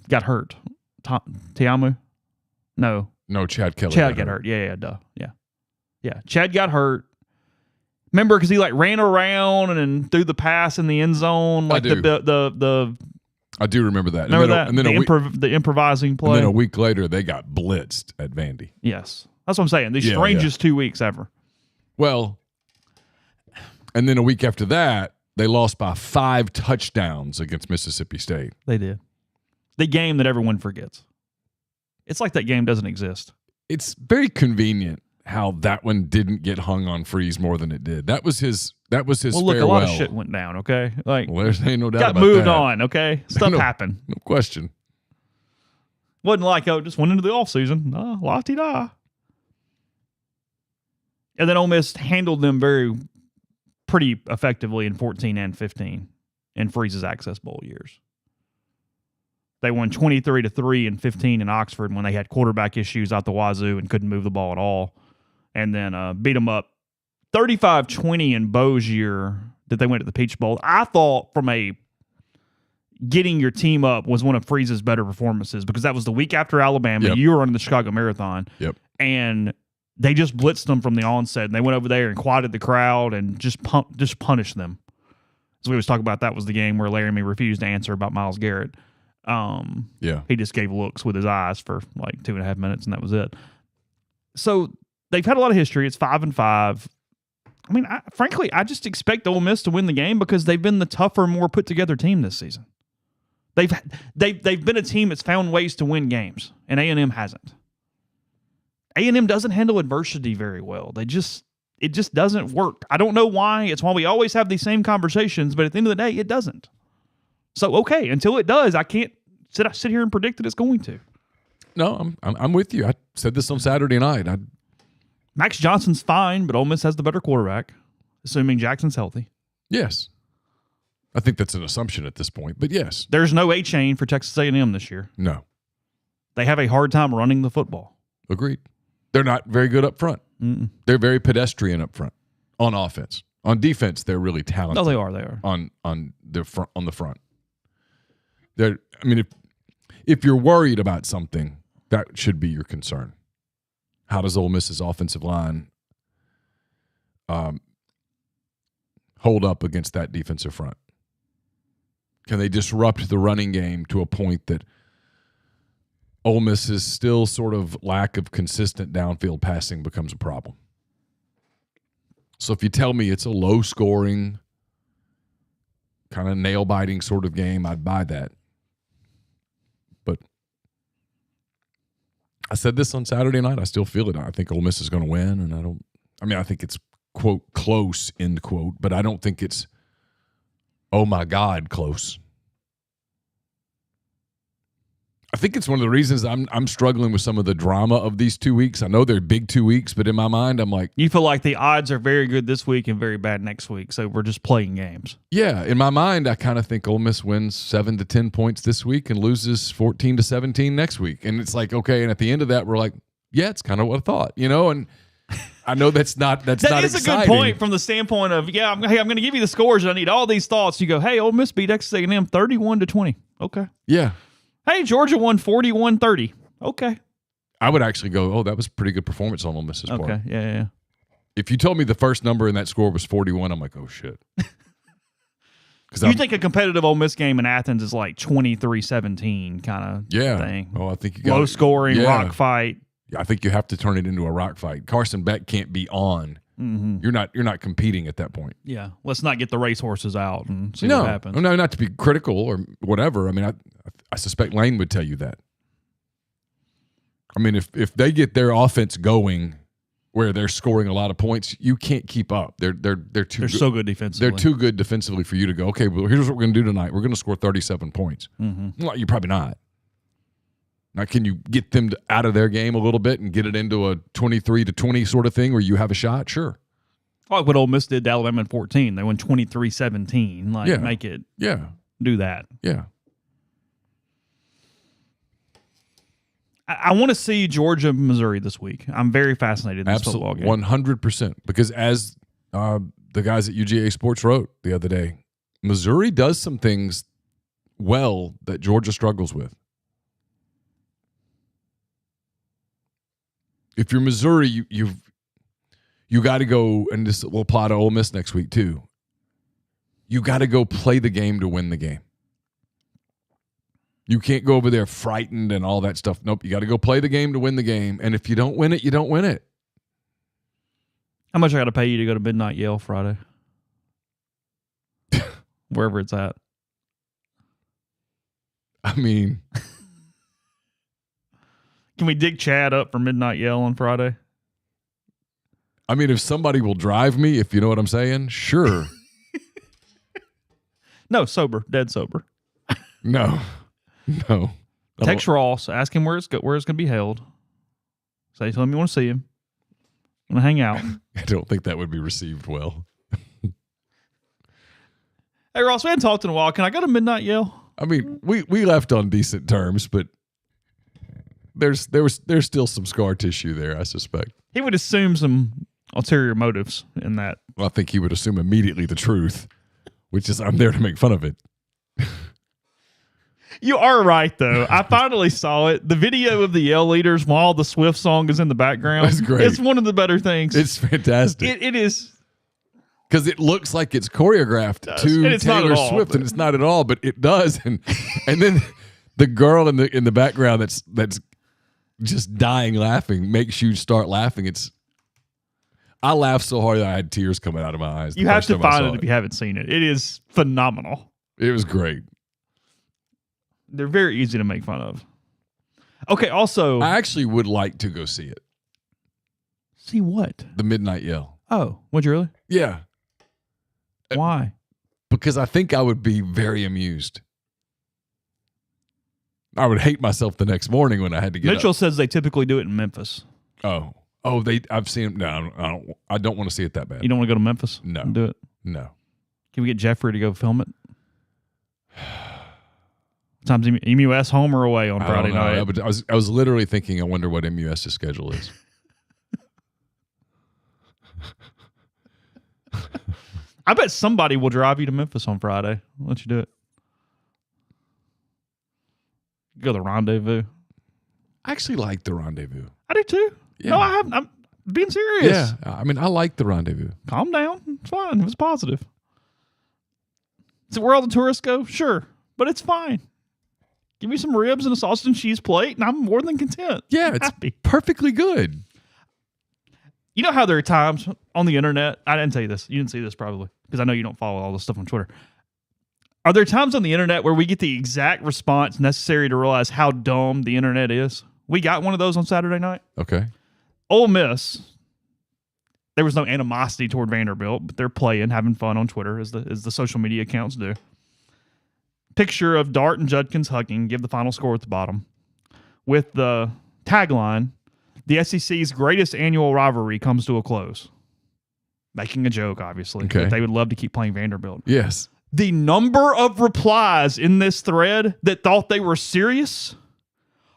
got hurt. Tiamu? No, Chad Kelly. Chad got hurt. Yeah, duh. Yeah. Chad got hurt. Remember, because he ran around and threw the pass in the end zone, I do. The I do remember that. Remember that? And then the improvising play. And then a week later, they got blitzed at Vandy. Yes, that's what I'm saying. The strangest 2 weeks ever. Well, and then a week after that, They lost by 5 touchdowns against Mississippi State. They did. The game that everyone forgets. It's like that game doesn't exist. It's very convenient how that one didn't get hung on Freeze more than it did. That was his Well, look, farewell. a lot of shit went down, okay? Like, Well, there's ain't no doubt got about moved that. on, okay? Stuff happened. No question. Wasn't like, just went into the offseason. La-ti-da. And then Ole Miss handled them pretty effectively in 14 and 15 in Freeze's Access Bowl years. They won 23-3 and 15 in Oxford when they had quarterback issues out the wazoo and couldn't move the ball at all. And then beat them up 35-20 in Bo's year that they went to the Peach Bowl. I thought from a getting your team up was one of Freeze's better performances because that was the week after Alabama. Yep. You were running the Chicago Marathon. Yep. And they just blitzed them from the onset. And they went over there and quieted the crowd and just punished them. So we always talk about that was the game where Laramie refused to answer about Myles Garrett. He just gave looks with his eyes for like 2.5 minutes, and that was it. So they've had a lot of history. It's 5-5. I mean, frankly, I just expect Ole Miss to win the game because they've been the tougher, more put together team this season. They've been a team that's found ways to win games, and A&M hasn't. A&M doesn't handle adversity very well. It just doesn't work. I don't know why. It's why we always have these same conversations, but at the end of the day, it doesn't. So, okay, until it does, I can't sit here and predict that it's going to. No, I'm with you. I said this on Saturday night. Max Johnson's fine, but Ole Miss has the better quarterback, assuming Jackson's healthy. Yes. I think that's an assumption at this point, but yes. There's no A-chain for Texas A&M this year. No. They have a hard time running the football. Agreed. They're not very good up front. Mm-mm. They're very pedestrian up front on offense. On defense, they're really talented. No, they are. On the front. If you're worried about something, that should be your concern. How does Ole Miss's offensive line hold up against that defensive front? Can they disrupt the running game to a point that Ole Miss's still sort of lack of consistent downfield passing becomes a problem? So if you tell me it's a low-scoring, kind of nail-biting sort of game, I'd buy that. But I said this on Saturday night. I still feel it. I think Ole Miss is going to win, and I think it's, quote, close, end quote, but I don't think it's, oh, my God, close. I think it's one of the reasons I'm struggling with some of the drama of these 2 weeks. I know they're big 2 weeks, but in my mind, I'm like... You feel like the odds are very good this week and very bad next week, so we're just playing games. Yeah, in my mind, I kind of think Ole Miss wins 7 to 10 points this week and loses 14 to 17 next week. And it's like, okay, and at the end of that, we're like, yeah, it's kind of what I thought, and I know that's not exciting. A good point from the standpoint of, I'm going to give you the scores and I need all these thoughts. You go, hey, Ole Miss beat Texas A&M 31-20. Okay. Yeah. Hey, Georgia won 41-30. Okay. I would actually go, that was a pretty good performance on Ole Miss's part. Okay, yeah. If you told me the first number in that score was 41, I'm like, oh, shit. You think a competitive Ole Miss game in Athens is like 23-17 kind of thing? Oh, I think you got low scoring, rock fight. Yeah, I think you have to turn it into a rock fight. Carson Beck can't be on. Mm-hmm. You're not competing at that point. Yeah, let's not get the racehorses out and see what happens. No, not to be critical or whatever. I mean, I suspect Lane would tell you that. I mean, if they get their offense going where they're scoring a lot of points, you can't keep up. They're so good defensively. They're too good defensively for you to go, okay, well, here's what we're going to do tonight. We're going to score 37 points. Mm-hmm. Well, you're probably not. Now, can you get them out of their game a little bit and get it into a 23-20 sort of thing where you have a shot? Sure. Like what Ole Miss did to Alabama in 14. They won 23-17. Make it do that. Yeah. I want to see Georgia, Missouri this week. I'm very fascinated in this football game. 100%. Because as the guys at UGA Sports wrote the other day, Missouri does some things well that Georgia struggles with. If you're Missouri, you got to go, and this will apply to Ole Miss next week too. You got to go play the game to win the game. You can't go over there frightened and all that stuff. Nope, you got to go play the game to win the game. And if you don't win it, you don't win it. How much I got to pay you to go to Midnight Yale Friday? wherever it's at. I mean, can we dig Chad up for Midnight Yell on Friday? if somebody will drive me, if you know what I'm saying, sure. No, sober, dead sober. No. Text Ross, ask him where it's going to be held. Say, tell him you want to see him. I'm going to hang out. I don't think that would be received well. Hey, Ross, we hadn't talked in a while. Can I go to Midnight Yell? We left on decent terms, but there's still some scar tissue there, I suspect. He would assume some ulterior motives in that. Well, I think he would assume immediately the truth, which is I'm there to make fun of it. You are right, though. I finally saw it. The video of the Yell leaders while the Swift song is in the background. That's great. It's one of the better things. It's fantastic. It is. Because it looks like it's choreographed to Taylor Swift, and it's not at all, but it does. And then the girl in the background that's just dying laughing makes you start laughing. I laughed so hard that I had tears coming out of my eyes. You have to find it if you haven't seen it. It is phenomenal. It was great. They're very easy to make fun of. Okay, also, I actually would like to go see it. See what? The Midnight Yell. Oh, would you really? Yeah. Why? Because I think I would be very amused. I would hate myself the next morning when I had to get Mitchell up. says they typically do it in Memphis. Oh, I've seen. No, I don't want to see it that bad. You don't want to go to Memphis? No. And do it? No. Can we get Jeffrey to go film it? Times MUS home or away on Friday night? I was literally thinking, I wonder what MUS's schedule is. I bet somebody will drive you to Memphis on Friday. I'll let you do it. Go to the Rendezvous. I actually like the Rendezvous. I do too. Yeah. No, I haven't. I'm being serious. Yeah. I like the Rendezvous. Calm down. It's fine. It was positive. Is it where all the tourists go? Sure. But it's fine. Give me some ribs and a sausage and cheese plate, and I'm more than content. Yeah, it's happy. Perfectly good. You know how there are times on the internet, I didn't tell you this. You didn't see this probably, because I know you don't follow all this stuff on Twitter. Are there times on the internet where we get the exact response necessary to realize how dumb the internet is? We got one of those on Saturday night. Okay. Ole Miss, there was no animosity toward Vanderbilt, but they're playing, having fun on Twitter, as the social media accounts do. Picture of Dart and Judkins hugging, give the final score at the bottom, with the tagline, "The SEC's greatest annual rivalry comes to a close." Making a joke, obviously. Okay. That they would love to keep playing Vanderbilt. Yes. The number of replies in this thread that thought they were serious,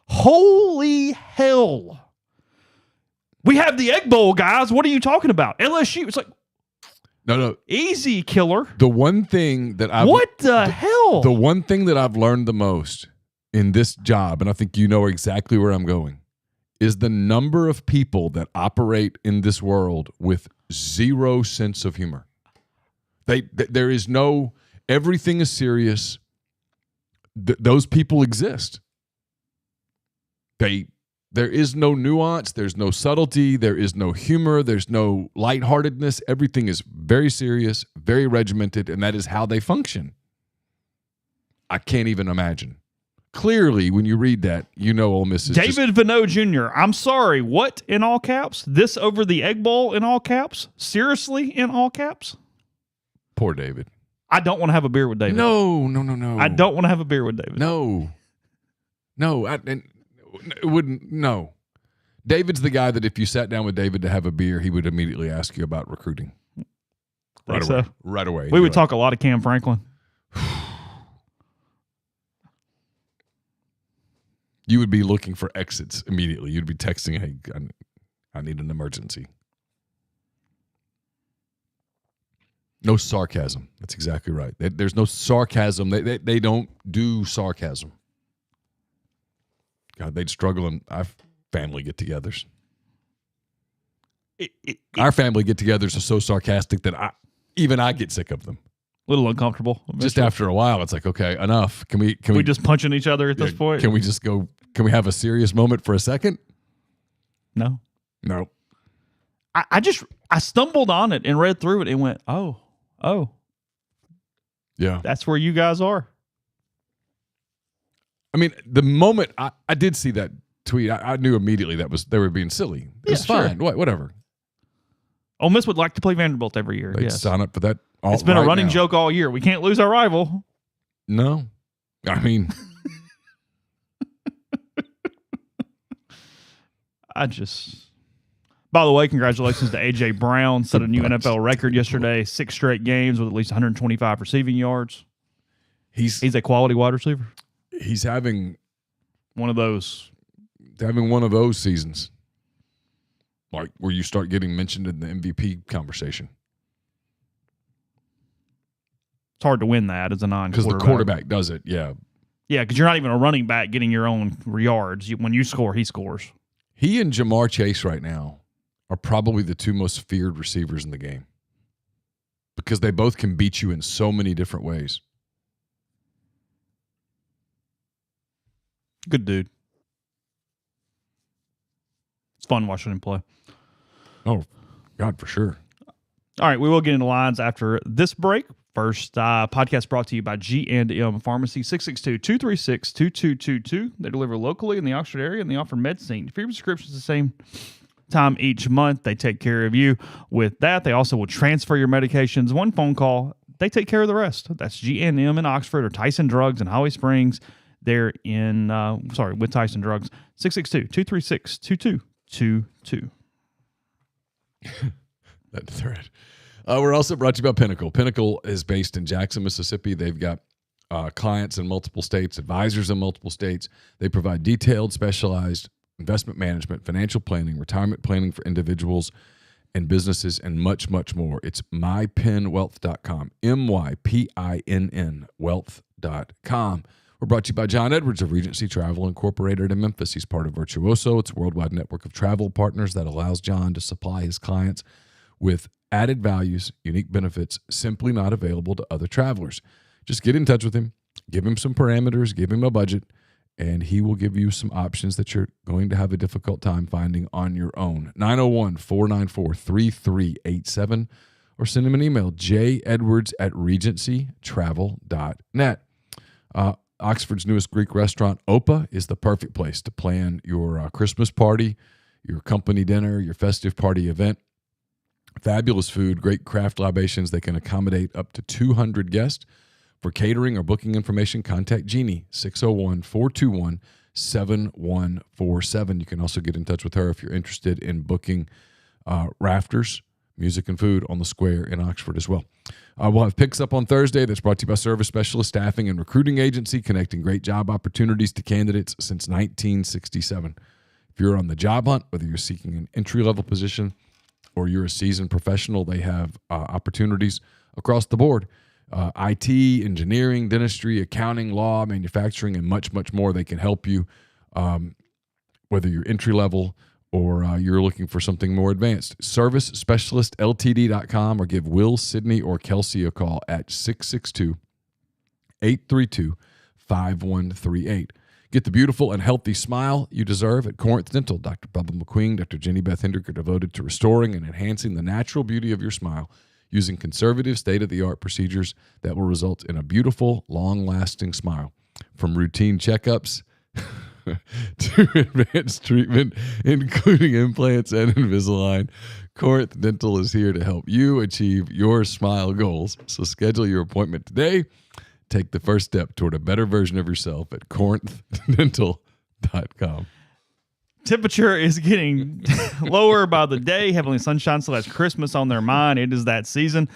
holy hell. We have the Egg Bowl, guys. What are you talking about? LSU. It's like, no. Easy, killer. The one thing that What the hell? The one thing that I've learned the most in this job, and I think you know exactly where I'm going, is the number of people that operate in this world with zero sense of humor. There is no, everything is serious. Those people exist. There is no nuance. There's no subtlety. There is no humor. There's no lightheartedness. Everything is very serious, very regimented, and that is how they function. I can't even imagine. Clearly, when you read that, you know Ole Miss is David Vano Jr., I'm sorry, what in all caps? This over the Egg Bowl in all caps? Seriously in all caps? Poor David. I don't want to have a beer with David. No. I don't want to have a beer with David. No. It wouldn't. No. David's the guy that if you sat down with David to have a beer, he would immediately ask you about recruiting. Right away. We would talk a lot of Cam Franklin. You would be looking for exits immediately. You'd be texting, "Hey, I need an emergency." No sarcasm. That's exactly right. There's no sarcasm. They don't do sarcasm. God, they'd struggle in our family get-togethers. Our family get-togethers are so sarcastic that even I get sick of them. A little uncomfortable. Eventually. Just after a while, it's like, okay, enough. Can we just punching each other at this point? Can we just go? Can we have a serious moment for a second? No. I stumbled on it and read through it and went, oh. Yeah. That's where you guys are. I mean, the moment I did see that tweet, I knew immediately they were being silly. It was fine. Sure. Whatever. Ole Miss would like to play Vanderbilt every year. They'd sign up for that. It's been a running joke all year. We can't lose our rival. No. I mean... By the way, congratulations to A.J. Brown. Set a new NFL record yesterday. 6 straight games with at least 125 receiving yards. He's a quality wide receiver. He's having one of those seasons, like where you start getting mentioned in the MVP conversation. It's hard to win that as a non-quarterback. Because the quarterback does it, yeah. Yeah, because you're not even a running back getting your own yards. When you score, he scores. He and Jamar Chase right now are probably the 2 most feared receivers in the game because they both can beat you in so many different ways. Good dude. It's fun watching him play. Oh, God, for sure. All right, we will get into lines after this break. First, podcast brought to you by G&M Pharmacy, 662-236-2222. They deliver locally in the Oxford area, and they offer medicine. For your prescriptions the same time each month, they take care of you with that. They also will transfer your medications. One phone call, they take care of the rest. That's G&M in Oxford or Tyson Drugs in Holly Springs. They're in, with Tyson Drugs, 662-236-2222. That thread. We're also brought to you by Pinnacle. Pinnacle is based in Jackson, Mississippi. They've got clients in multiple states, advisors in multiple states. They provide detailed, specialized investment management, financial planning, retirement planning for individuals and businesses, and much, much more. It's mypinwealth.com, MYPINN wealth.com. We're brought to you by John Edwards of Regency Travel Incorporated in Memphis. He's part of Virtuoso. It's a worldwide network of travel partners that allows John to supply his clients with added values, unique benefits, simply not available to other travelers. Just get in touch with him, give him some parameters, give him a budget, and he will give you some options that you're going to have a difficult time finding on your own. 901-494-3387, or send him an email, jedwards@regencytravel.net. Oxford's newest Greek restaurant, Opa, is the perfect place to plan your Christmas party, your company dinner, your festive party event. Fabulous food, great craft libations. They can accommodate up to 200 guests. For catering or booking information, contact Jeannie, 601-421-7147. You can also get in touch with her if you're interested in booking rafters, music, and food on the square in Oxford as well. We'll have Picks Up on Thursday. That's brought to you by Service Specialist Staffing and Recruiting Agency, connecting great job opportunities to candidates since 1967. If you're on the job hunt, whether you're seeking an entry-level position or you're a seasoned professional, they have opportunities across the board. IT, engineering, dentistry, accounting, law, manufacturing, and much, much more. They can help you, whether you're entry-level or you're looking for something more advanced. ServiceSpecialistLTD.com, or give Will, Sydney, or Kelsey a call at 662-832-5138. Get the beautiful and healthy smile you deserve at Corinth Dental. Dr. Bubba McQueen, Dr. Jenny Beth Hendrick are devoted to restoring and enhancing the natural beauty of your smile using conservative, state-of-the-art procedures that will result in a beautiful, long-lasting smile. From routine checkups to advanced treatment, including implants and Invisalign, Corinth Dental is here to help you achieve your smile goals. So schedule your appointment today. Take the first step toward a better version of yourself at corinthdental.com. Temperature is getting lower by the day. Heavenly Sunshine still has Christmas on their mind. It is that season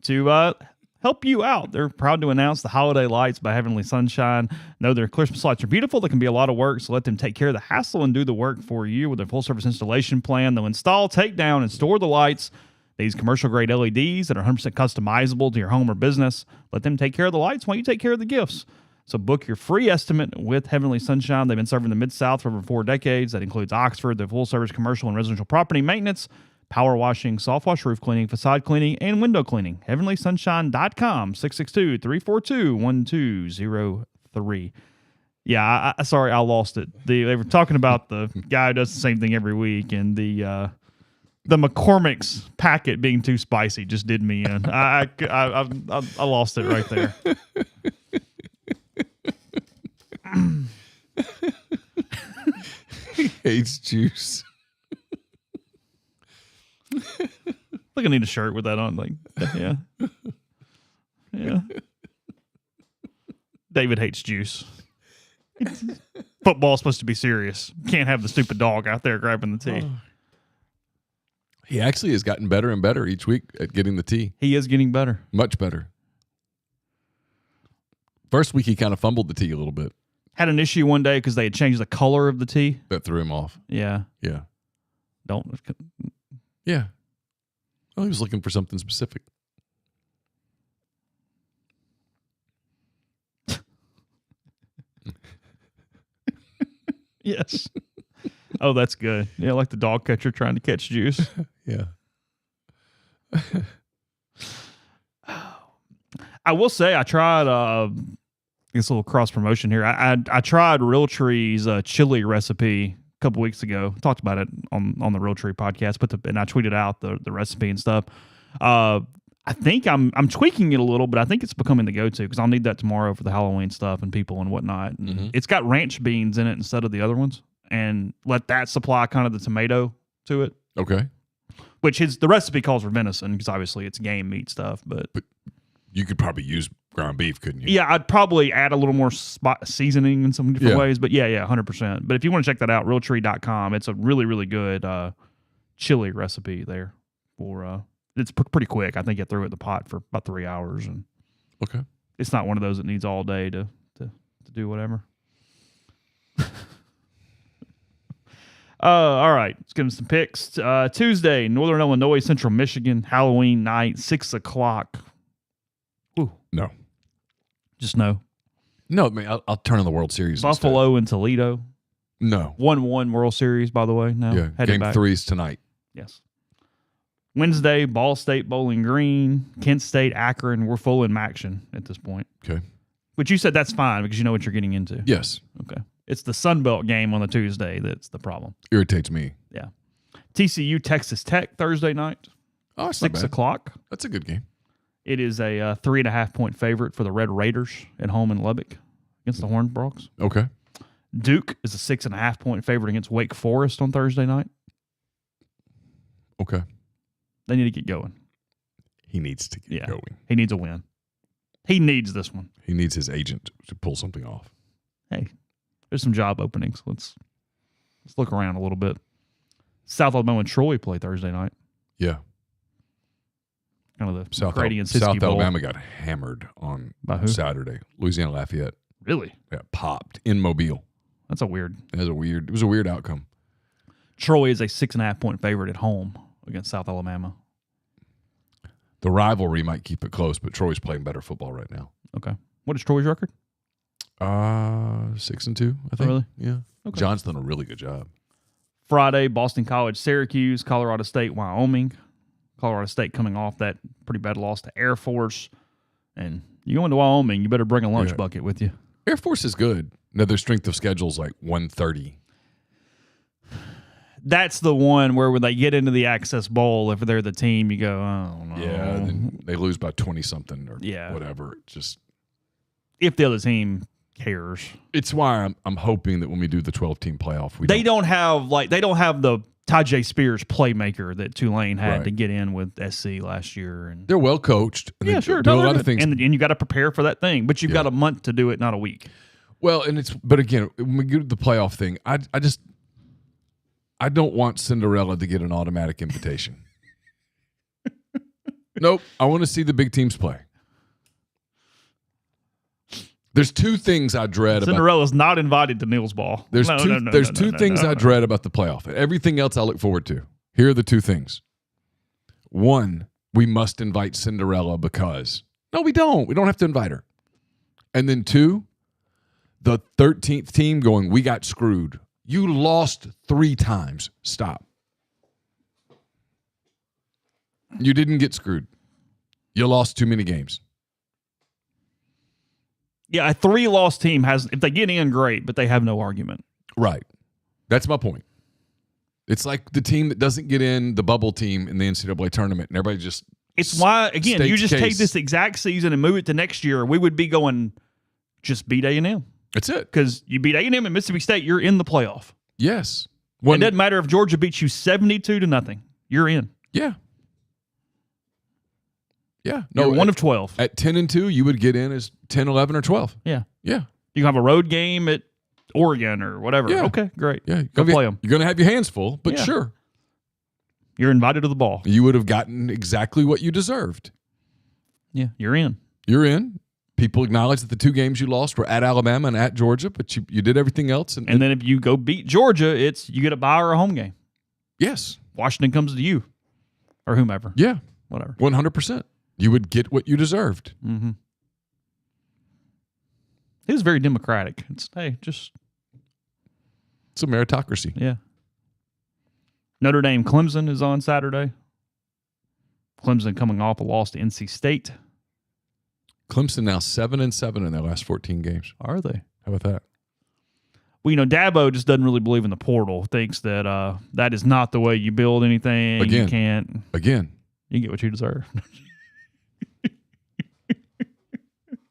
to help you out. They're proud to announce the holiday lights by Heavenly Sunshine. Know their Christmas lights are beautiful. They can be a lot of work, so let them take care of the hassle and do the work for you with their full-service installation plan. They'll install, take down, and store the lights. These commercial-grade LEDs that are 100% customizable to your home or business. Let them take care of the lights while you take care of the gifts. So book your free estimate with Heavenly Sunshine. They've been serving the Mid-South for over 4 decades. That includes Oxford, their full-service commercial and residential property maintenance, power washing, soft wash roof cleaning, facade cleaning, and window cleaning. HeavenlySunshine.com, 662-342-1203. Yeah, sorry, I lost it. They were talking about the guy who does the same thing every week, and the The McCormick's packet being too spicy just did me in. I lost it right there. He hates juice. Like I need a shirt with that on. Like, yeah. David hates juice. Football's supposed to be serious. Can't have the stupid dog out there grabbing the tea. He actually has gotten better and better each week at getting the tea. He is getting better. Much better. First week, he kind of fumbled the tea a little bit. Had an issue one day because they had changed the color of the tea. That threw him off. Yeah. Yeah. Don't. Yeah. Well, he was looking for something specific. Yes. Oh, that's good. Yeah, like the dog catcher trying to catch juice. Yeah. I will say I tried this little cross promotion here. I tried Realtree's chili recipe a couple weeks ago. Talked about it on the Realtree podcast, and I tweeted out the recipe and stuff. I think I'm tweaking it a little, but I think it's becoming the go-to because I'll need that tomorrow for the Halloween stuff and people and whatnot. And It's got ranch beans in it instead of the other ones, and let that supply kind of the tomato to it. Okay. Which the recipe calls for venison because obviously it's game meat stuff, but you could probably use ground beef, couldn't you? Yeah, I'd probably add a little more seasoning in some different ways, but yeah, 100%. But if you want to check that out, realtree.com, it's a really, really good chili recipe there. It's pretty quick. I think you throw it in the pot for about 3 hours, and okay, it's not one of those that needs all day to do whatever. All right, let's get into some picks. Tuesday, Northern Illinois, Central Michigan, Halloween night, 6 o'clock. Ooh. No. Just no. No, man, I'll turn on the World Series. Buffalo and Toledo. No. 1-1 World Series, by the way. No. Yeah, Game 3 is tonight. Yes. Wednesday, Ball State, Bowling Green, Kent State, Akron. We're full in action at this point. Okay. But you said that's fine because you know what you're getting into. Yes. Okay. It's the Sun Belt game on the Tuesday that's the problem. Irritates me. Yeah. TCU, Texas Tech, Thursday night. Oh, it's 6 o'clock. That's a good game. It is a 3.5-point favorite for the Red Raiders at home in Lubbock against the Horned Frogs. Okay. Duke is a 6.5-point favorite against Wake Forest on Thursday night. Okay. They need to get going. He needs to get going. He needs a win. He needs this one. He needs his agent to pull something off. Hey, there's some job openings. Let's look around a little bit. South Alabama and Troy play Thursday night. Yeah. Kind of the McCready and Siskey South Bowl. Alabama got hammered on Saturday. Louisiana Lafayette. Really? Yeah, popped in Mobile. That's weird. It was a weird outcome. Troy is a 6.5-point favorite at home against South Alabama. The rivalry might keep it close, but Troy's playing better football right now. Okay. What is Troy's record? 6-2, I think. Oh, really? Yeah. Okay. John's done a really good job. Friday, Boston College, Syracuse, Colorado State, Wyoming. Colorado State coming off that pretty bad loss to Air Force. And you go into Wyoming, you better bring a lunch bucket with you. Air Force is good. Now, their strength of schedule is like 130. That's the one where when they get into the Access Bowl, if they're the team, you go, oh, no. Yeah, and then they lose by 20-something or whatever. Just if the other team cares. It's why I'm hoping that when we do the 12-team playoff, they don't have the Tajay Spears playmaker that Tulane had to get in with SC last year. And they're well coached. And yeah, sure. Do a lot of things. And you got to prepare for that thing, but you've got a month to do it, not a week. Well, but again, when we get to the playoff thing, I don't want Cinderella to get an automatic invitation. Nope. I want to see the big teams play. There's two things I dread Cinderella's not invited to Neal's ball. There's two things I dread about the playoff. And everything else I look forward to. Here are the two things. One, we must invite Cinderella because. No, we don't. We don't have to invite her. And then two, the 13th team going, we got screwed. You lost 3 times. Stop. You didn't get screwed. You lost too many games. Yeah, a 3-loss team if they get in, great, but they have no argument. Right. That's my point. It's like the team that doesn't get in the bubble team in the NCAA tournament, and everybody just. It's why, again, you just case. take this exact season and move it to next year. We would be going, just beat A&M. That's it. Because you beat A&M and Mississippi State, you're in the playoff. Yes. It doesn't matter if Georgia beats you 72-0. You're in. Yeah. Yeah. No, you're one of 12. At 10-2, you would get in as 10, 11, or 12. Yeah. Yeah. You can have a road game at Oregon or whatever. Yeah. Okay, great. Yeah. Go play them. You're going to have your hands full, but sure. You're invited to the ball. You would have gotten exactly what you deserved. Yeah, you're in. You're in. People acknowledge that the 2 games you lost were at Alabama and at Georgia, but you did everything else. And then if you go beat Georgia, you get a bye or a home game. Yes. Washington comes to you or whomever. Yeah. Whatever. 100%. You would get what you deserved. Mm-hmm. It was very democratic. It's a meritocracy. Yeah. Notre Dame Clemson is on Saturday. Clemson coming off a loss to NC State. Clemson now 7-7 in their last 14 games. Are they? How about that? Well, Dabo just doesn't really believe in the portal. Thinks that that is not the way you build anything. Again. You can't. Again. You get what you deserve.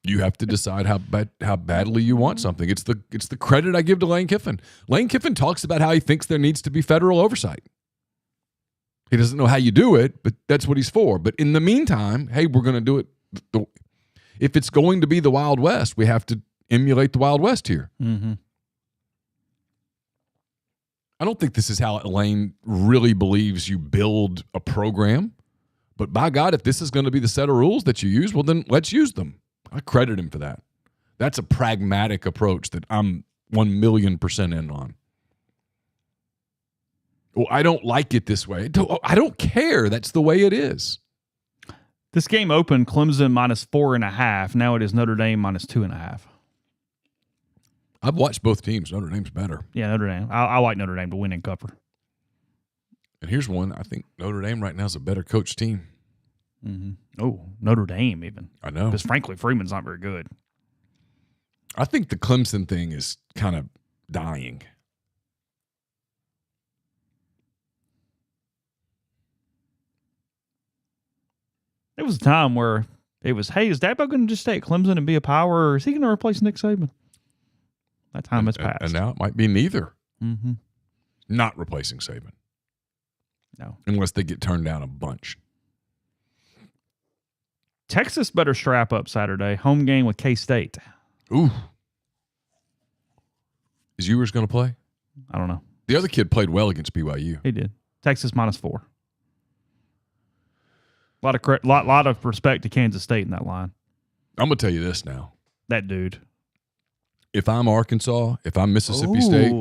You have to decide how badly you want something. It's the credit I give to Lane Kiffin. Lane Kiffin talks about how he thinks there needs to be federal oversight. He doesn't know how you do it, but that's what he's for. But in the meantime, hey, we're going to do it. If it's going to be the Wild West, we have to emulate the Wild West here. Mm-hmm. I don't think this is how Lane really believes you build a program. But by God, if this is going to be the set of rules that you use, well, then let's use them. I credit him for that. That's a pragmatic approach that I'm 1,000,000% in on. Well, I don't like it this way. I don't care. That's the way it is. This game opened Clemson -4.5. Now it is Notre Dame -2.5. I've watched both teams. Notre Dame's better. Yeah, Notre Dame. I like Notre Dame to win and cover. And here's one. I think Notre Dame right now is a better coach team. Mm-hmm. Oh, Notre Dame even. I know. Because frankly, Freeman's not very good. I think the Clemson thing is kind of dying. There was a time where it was, hey, is Dabo going to just stay at Clemson and be a power, or is he going to replace Nick Saban? That time has passed. And now it might be neither. Mm-hmm. Not replacing Saban. No. Unless they get turned down a bunch. Texas better strap up Saturday. Home game with K-State. Ooh. Is Ewers going to play? I don't know. The other kid played well against BYU. He did. Texas -4. Lot of respect to Kansas State in that line. I'm going to tell you this now. That dude. If I'm Arkansas, if I'm Mississippi State,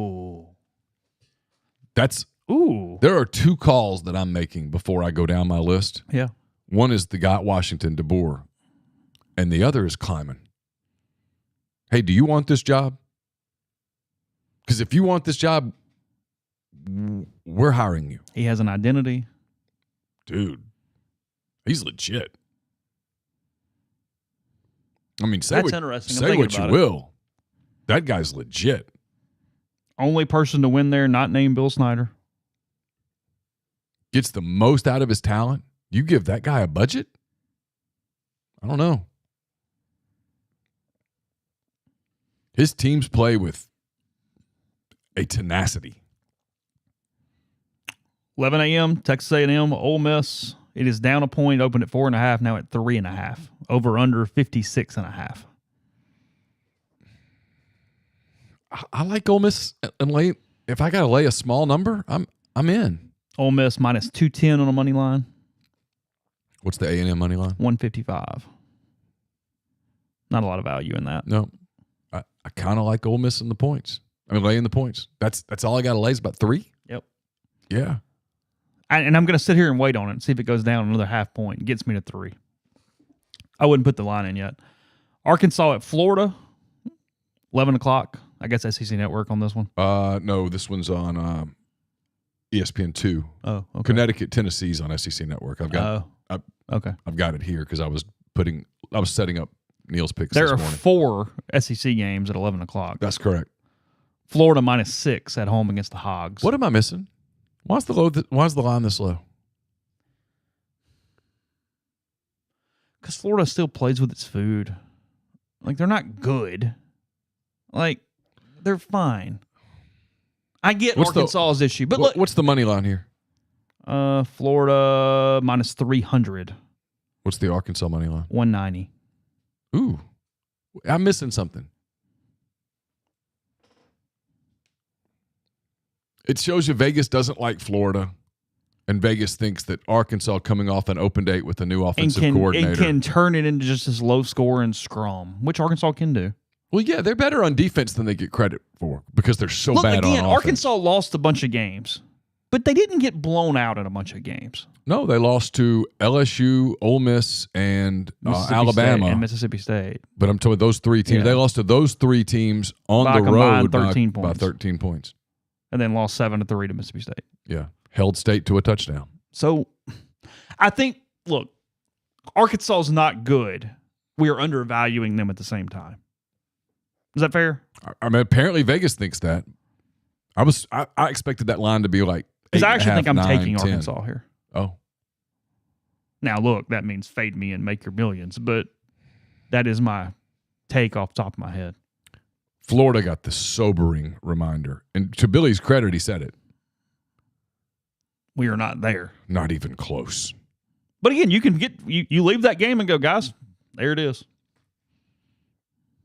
there are 2 calls that I'm making before I go down my list. Yeah. One is the guy at Washington, DeBoer, and the other is Kleiman. Hey, do you want this job? Because if you want this job, we're hiring you. He has an identity. Dude, he's legit. I mean, say what you will. That guy's legit. Only person to win there, not named Bill Snyder. Gets the most out of his talent. You give that guy a budget? I don't know. His teams play with a tenacity. 11 a.m., Texas A&M, Ole Miss. It is down a point, opened at 4.5, now at 3.5. Over under 56.5. I like Ole Miss and lay. If I got to lay a small number, I'm in. Ole Miss -210 on a money line. What's the A&M money line? 155. Not a lot of value in that. No, I kind of like Ole Miss in the points. I mean, laying the points. That's all I got to lay is about 3. Yep. Yeah. And I'm going to sit here and wait on it and see if it goes down another half point. It gets me to 3. I wouldn't put the line in yet. Arkansas at Florida, 11 o'clock. I guess SEC Network on this one. No, this one's on ESPN2. Oh, okay. Connecticut, Tennessee's on SEC Network. I've got. Okay. I've got it here because I was setting up Neal's picks there this are morning. 4 SEC games at 11 o'clock. That's correct. Florida -6 at home against the Hogs. What am I missing? Why's the line this low? Because Florida still plays with its food. Like, they're not good. Like, they're fine. I get Arkansas's issue, but look. What's the money line here? Florida minus 300. What's the Arkansas money line? 190. Ooh, I'm missing something. It shows you Vegas doesn't like Florida, and Vegas thinks that Arkansas coming off an open date with a new offensive coordinator. And can turn it into just this low-scoring scrum, which Arkansas can do. Well, yeah, they're better on defense than they get credit for because they're so bad on offense. Arkansas lost a bunch of games, but they didn't get blown out in a bunch of games. No, they lost to LSU, Ole Miss, and Alabama. And Mississippi State. But I'm telling you, those three teams, they lost to those three teams on the road by 13 points. And then lost 7-3 to Mississippi State. Yeah. Held State to a touchdown. So, I think, look, Arkansas is not good. We are undervaluing them at the same time. Is that fair? I mean, apparently Vegas thinks that. I expected that line to be like 8.5, because I actually think I'm 9, taking 10. Arkansas here. Oh. Now, look, that means fade me and make your millions, but that is my take off the top of my head. Florida got the sobering reminder. And to Billy's credit, he said it. We are not there. Not even close. But again, you can you leave that game and go, guys, there it is.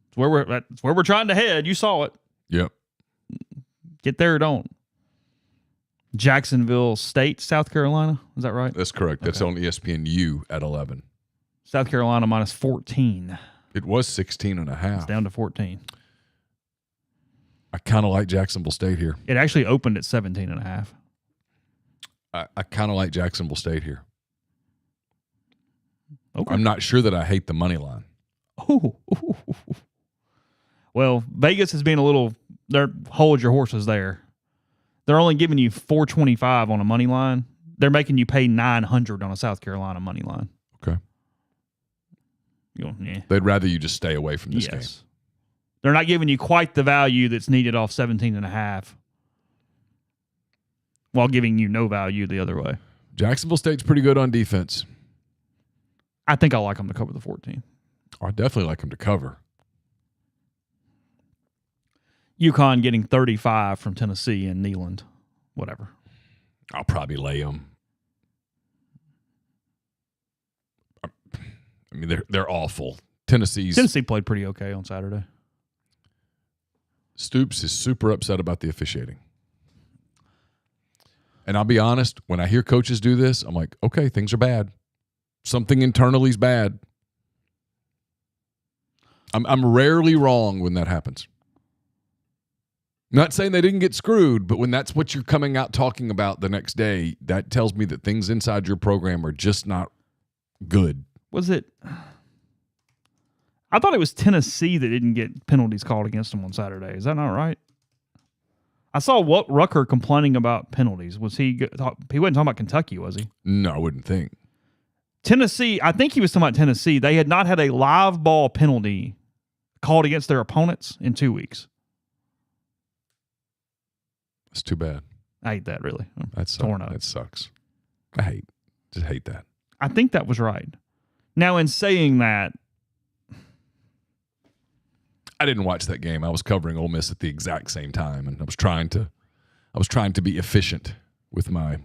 It's where we're trying to head. You saw it. Yep. Get there or don't. Jacksonville State, South Carolina. Is that right? That's correct. That's on ESPNU at 11. South Carolina minus 14. It was 16.5. It's down to 14. I kind of like Jacksonville State here. It actually opened at 17.5. I kind of like Jacksonville State here. Okay. I'm not sure that I hate the money line. Ooh. Well, Vegas has been a little. Hold your horses there. They're only giving you $425 on a money line. They're making you pay $900 on a South Carolina money line. Okay. They'd rather you just stay away from this game. They're not giving you quite the value that's needed off 17.5, while giving you no value the other way. Jacksonville State's pretty good on defense. I think I like them to cover the 14. I definitely like them to cover. UConn getting 35 from Tennessee and Neyland. Whatever. I'll probably lay them. I mean, they're awful. Tennessee played pretty okay on Saturday. Stoops is super upset about the officiating. And I'll be honest, when I hear coaches do this, I'm like, okay, things are bad. Something internally is bad. I'm rarely wrong when that happens. Not saying they didn't get screwed, but when that's what you're coming out talking about the next day, that tells me that things inside your program are just not good. Was it? I thought it was Tennessee that didn't get penalties called against them on Saturday. Is that not right? I saw Rucker complaining about penalties. Was he wasn't talking about Kentucky, was he? No, I wouldn't think. Tennessee, I think he was talking about Tennessee. They had not had a live ball penalty called against their opponents in 2 weeks. That's too bad. I hate that, really. That's torn up. That sucks. Just hate that. I think that was right. Now, in saying that, I didn't watch that game. I was covering Ole Miss at the exact same time, and I was trying to be efficient with my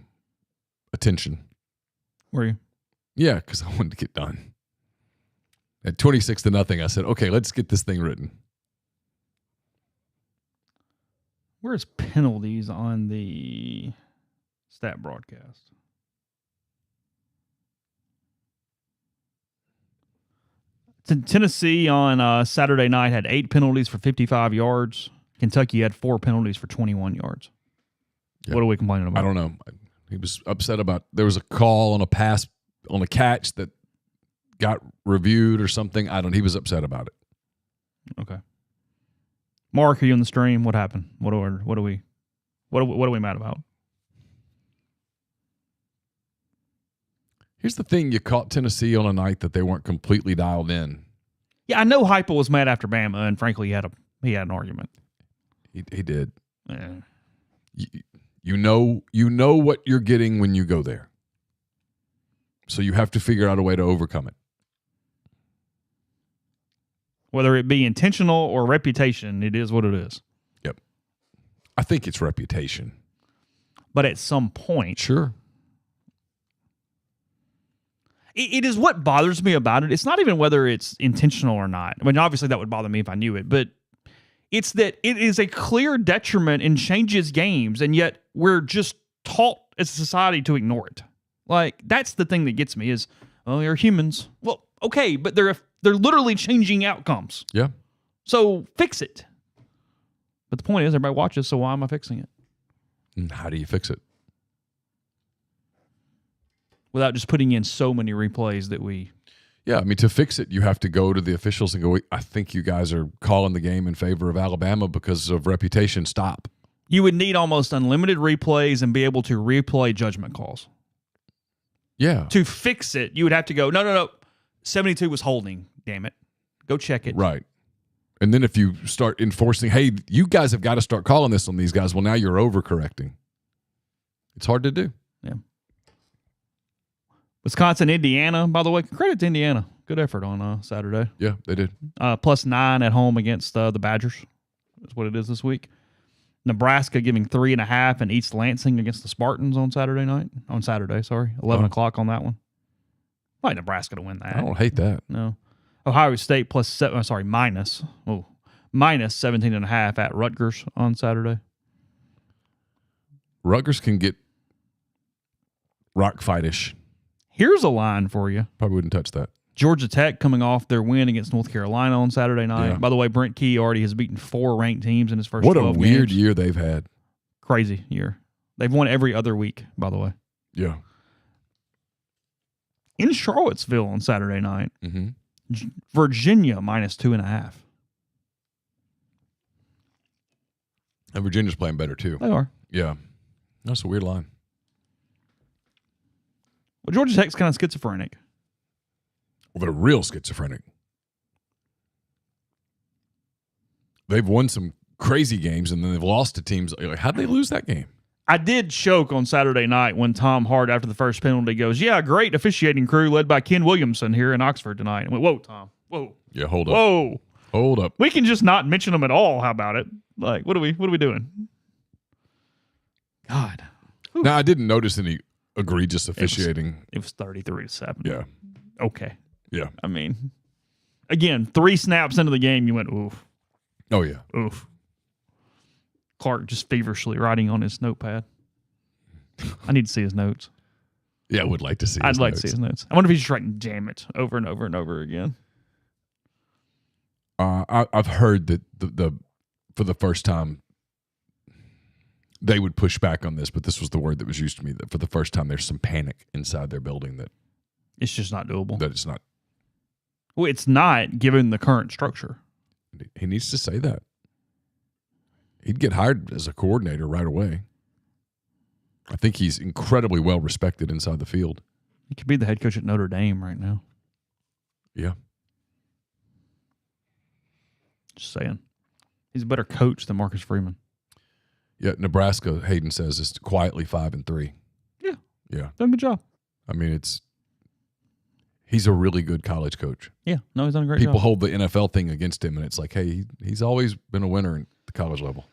attention. Were you? Yeah, because I wanted to get done. At 26-0, I said, okay, let's get this thing written. Where's penalties on the stat broadcast? Tennessee on Saturday night had 8 penalties for 55 yards. Kentucky had 4 penalties for 21 yards. Yeah. What are we complaining about? I don't know. He was upset about there was a call on a pass on a catch that got reviewed or something. He was upset about it. Okay. Mark, are you on the stream? What happened? What are we mad about? Here's the thing: you caught Tennessee on a night that they weren't completely dialed in. Yeah, I know Heupel was mad after Bama, and frankly, he had an argument. He did. Yeah. You know what you're getting when you go there. So you have to figure out a way to overcome it. Whether it be intentional or reputation, it is what it is. Yep. I think it's reputation. But at some point, Sure. it is what bothers me about it. It's not even whether it's intentional or not. I mean, obviously that would bother me if I knew it, but it's that it is a clear detriment and changes games, and yet we're just taught as a society to ignore it. Like, that's the thing that gets me is, oh, you're humans. Well, okay, but they're literally changing outcomes. Yeah. So fix it. But the point is, everybody watches, so why am I fixing it? And how do you fix it? Without just putting in so many replays that we... Yeah, I mean, to fix it, you have to go to the officials and go, I think you guys are calling the game in favor of Alabama because of reputation. Stop. You would need almost unlimited replays and be able to replay judgment calls. Yeah. To fix it, you would have to go, no. 72 was holding, damn it. Go check it. Right. And then if you start enforcing, hey, you guys have got to start calling this on these guys, well, now you're overcorrecting. It's hard to do. Yeah. Wisconsin, Indiana, by the way, credit to Indiana. Good effort on Saturday. Yeah, they did. +9 at home against the Badgers. That's what it is this week. Nebraska giving 3.5 and East Lansing against the Spartans on Saturday, 11 o'clock on that one. I like Nebraska to win that. I don't hate that. No. Ohio State minus 17.5 at Rutgers on Saturday. Rutgers can get rock fightish. Here's a line for you. Probably wouldn't touch that. Georgia Tech coming off their win against North Carolina on Saturday night. Yeah. By the way, Brent Key already has beaten 4 ranked teams in his first 12 games. What a weird year they've had. Crazy year. They've won every other week, by the way. Yeah. In Charlottesville on Saturday night, Mm-hmm. Virginia -2.5. And Virginia's playing better, too. They are. Yeah. That's a weird line. Well, Georgia Tech's kind of schizophrenic. Well, they're real schizophrenic. They've won some crazy games, and then they've lost to teams. Like, how'd they lose that game? I did choke on Saturday night when Tom Hart, after the first penalty, goes, yeah, great officiating crew led by Ken Williamson here in Oxford tonight. I went, whoa, Tom. Whoa. Yeah, hold up. Whoa. Hold up. We can just not mention them at all. How about it? Like, what are we doing? God. Whew. Now, I didn't notice any egregious officiating. It was 33-7. Yeah. Okay. Yeah. I mean, again, 3 snaps into the game, you went, oof. Oh, yeah. Oof. Clark just feverishly writing on his notepad. I need to see his notes. Yeah, I would like to see I'd his like notes. to see his notes. I wonder if he's just writing damn it over and over and over again. I've heard that the for the first time they would push back on this, but this was the word that was used to me, that for the first time there's some panic inside their building that It's just not doable. that it's not. Well, it's not given the current structure. He needs to say that. He'd get hired as a coordinator right away. I think he's incredibly well respected inside the field. He could be the head coach at Notre Dame right now. Yeah. Just saying. He's a better coach than Marcus Freeman. Yeah, Nebraska, Hayden says, is quietly 5-3. Yeah. Yeah. Done a good job. I mean, he's a really good college coach. Yeah. No, he's done a great People job. hold the NFL thing against him, and it's like, hey, he's always been a winner at the college level.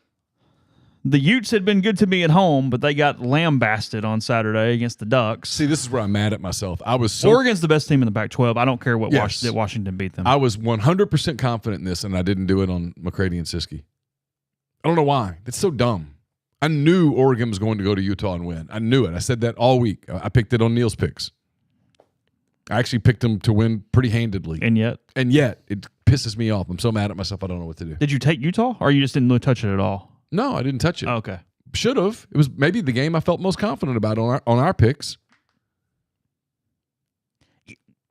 The Utes had been good to me at home, but they got lambasted on Saturday against the Ducks. See, this is where I'm mad at myself. I was so Oregon's the best team in the Pac-12. I don't care what Yes. Washington beat them. I was 100% confident in this, and I didn't do it on McCready and Siskey. I don't know why. It's so dumb. I knew Oregon was going to go to Utah and win. I knew it. I said that all week. I picked it on Neal's picks. I actually picked them to win pretty handedly. and yet, It pisses me off. I'm so mad at myself, I don't know what to do. did you take Utah, or you just didn't touch it at all? No, I didn't touch it. Oh, okay. Should have. It was maybe the game I felt most confident about on our picks.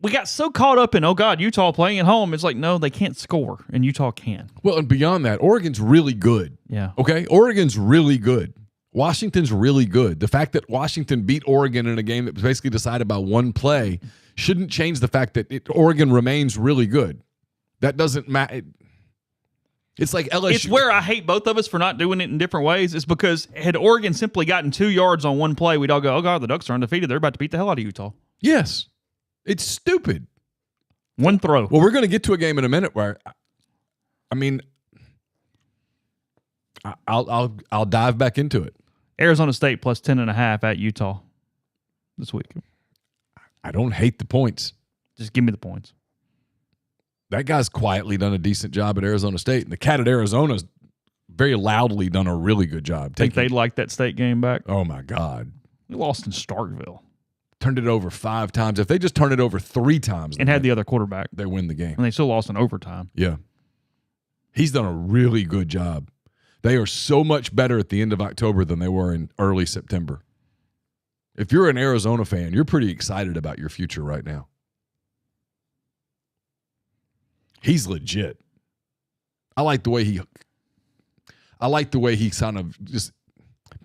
We got so caught up in, oh, God, Utah playing at home. It's like, no, they can't score, and Utah can. Well, and beyond that, Oregon's really good. Yeah. Okay? Oregon's really good. Washington's really good. The fact that Washington beat Oregon in a game that was basically decided by one play shouldn't change the fact that Oregon remains really good. That doesn't matter. It's like LSU. It's where I hate both of us for not doing it in different ways. It's because had Oregon simply gotten 2 yards on one play, we'd all go, oh, God, the Ducks are undefeated. They're about to beat the hell out of Utah. Yes. It's stupid. One throw. Well, we're going to get to a game in a minute where, I mean, I'll dive back into it. Arizona State plus 10.5 at Utah this week. I don't hate the points. Just give me the points. That guy's quietly done a decent job at Arizona State. And the cat at Arizona's very loudly done a really good job. Think they'd like that state game back? Oh, my God. They lost in Starkville. Turned it over 5 times. If they just turn it over 3 times. And had the other quarterback. They win the game. And they still lost in overtime. Yeah. He's done a really good job. They are so much better at the end of October than they were in early September. If you're an Arizona fan, you're pretty excited about your future right now. He's legit. I like the way he kind of just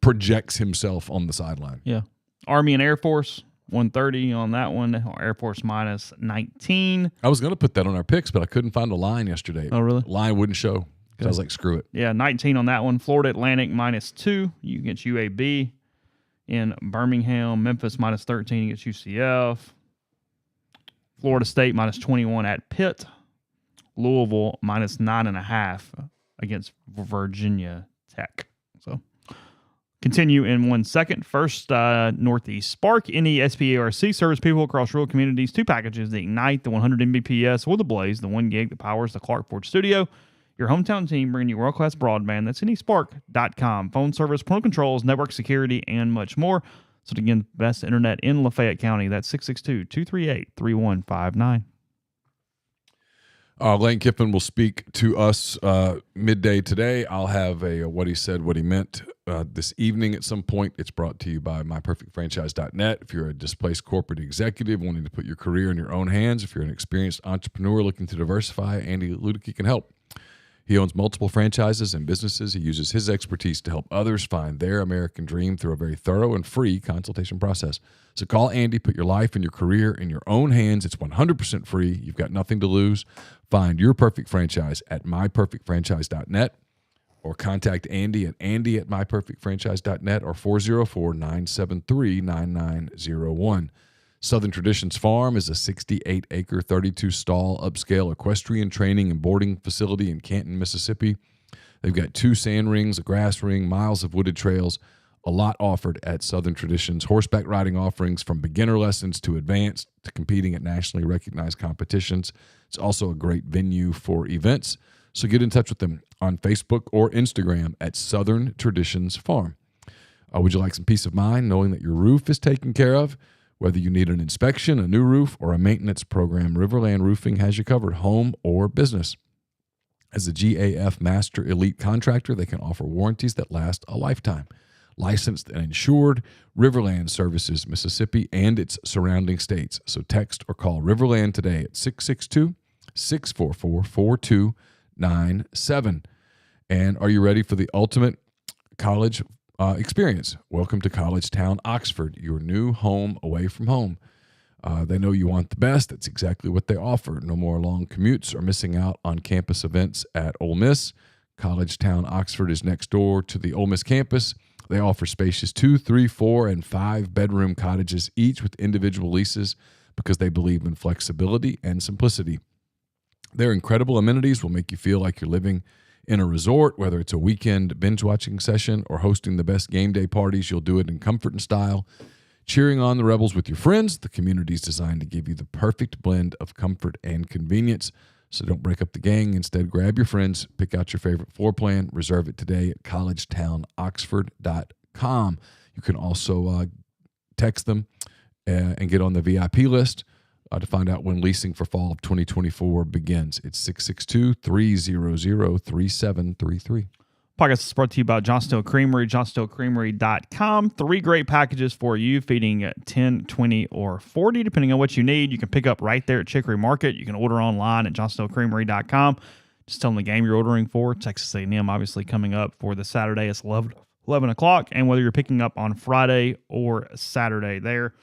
projects himself on the sideline. Yeah. Army and Air Force, 130 on that one. Air Force minus 19. I was going to put that on our picks, but I couldn't find a line yesterday. Oh, really? Line wouldn't show. So I was like, screw it. Yeah, 19 on that one. Florida Atlantic minus 2 against UAB. In Birmingham, Memphis minus 13 against UCF. Florida State minus 21 at Pitt. Louisville minus 9.5 against Virginia Tech. So continue in 1 second. First, Northeast Spark, NESPARC service people across rural communities. 2 packages, the Ignite, the 100 Mbps, or the Blaze, the 1 gig that powers the Clark Ford Studio. Your hometown team bringing you world-class broadband. That's NESpark.com. Phone service, parental controls, network security, and much more. So again, best internet in Lafayette County. That's 662-238-3159. Lane Kiffin will speak to us midday today. I'll have a what he said, what he meant this evening at some point. It's brought to you by myperfectfranchise.net. If you're a displaced corporate executive wanting to put your career in your own hands, if you're an experienced entrepreneur looking to diversify, Andy Ludicky can help. He owns multiple franchises and businesses. He uses his expertise to help others find their American dream through a very thorough and free consultation process. So call Andy, put your life and your career in your own hands. It's 100% free. You've got nothing to lose. Find your perfect franchise at myperfectfranchise.net or contact Andy at myperfectfranchise.net or 404-973-9901. Southern Traditions Farm is a 68-acre, 32-stall upscale equestrian training and boarding facility in Canton, Mississippi. They've got 2 sand rings, a grass ring, miles of wooded trails, a lot offered at Southern Traditions. Horseback riding offerings from beginner lessons to advanced to competing at nationally recognized competitions. It's also a great venue for events. So get in touch with them on Facebook or Instagram at Southern Traditions Farm. Would you like some peace of mind knowing that your roof is taken care of? Whether you need an inspection, a new roof, or a maintenance program, Riverland Roofing has you covered, home or business. As a GAF Master Elite Contractor, they can offer warranties that last a lifetime. Licensed and insured, Riverland services Mississippi and its surrounding states. So text or call Riverland today at 662-644-4297. And are you ready for the ultimate college experience? Welcome to College Town, Oxford, your new home away from home. They know you want the best. That's exactly what they offer. No more long commutes or missing out on campus events at Ole Miss. College Town, Oxford is next door to the Ole Miss campus. They offer spacious 2, 3, 4, and 5 bedroom cottages, each with individual leases because they believe in flexibility and simplicity. Their incredible amenities will make you feel like you're living in a resort, whether it's a weekend binge-watching session or hosting the best game day parties. You'll do it in comfort and style. Cheering on the Rebels with your friends, the community is designed to give you the perfect blend of comfort and convenience. So don't break up the gang. Instead, grab your friends, pick out your favorite floor plan, reserve it today at collegetownoxford.com. You can also text them and get on the VIP list to find out when leasing for fall of 2024 begins. It's 662-300-3733. Podcast is brought to you by Johnston Creamery, johnstonecreamery.com. 3 great packages for you, feeding 10, 20, or 40, depending on what you need. You can pick up right there at Chicory Market. You can order online at johnstonecreamery.com. Just tell them the game you're ordering for. Texas A&M, obviously, coming up for the Saturday. It's 11 o'clock. And whether you're picking up on Friday or Saturday there,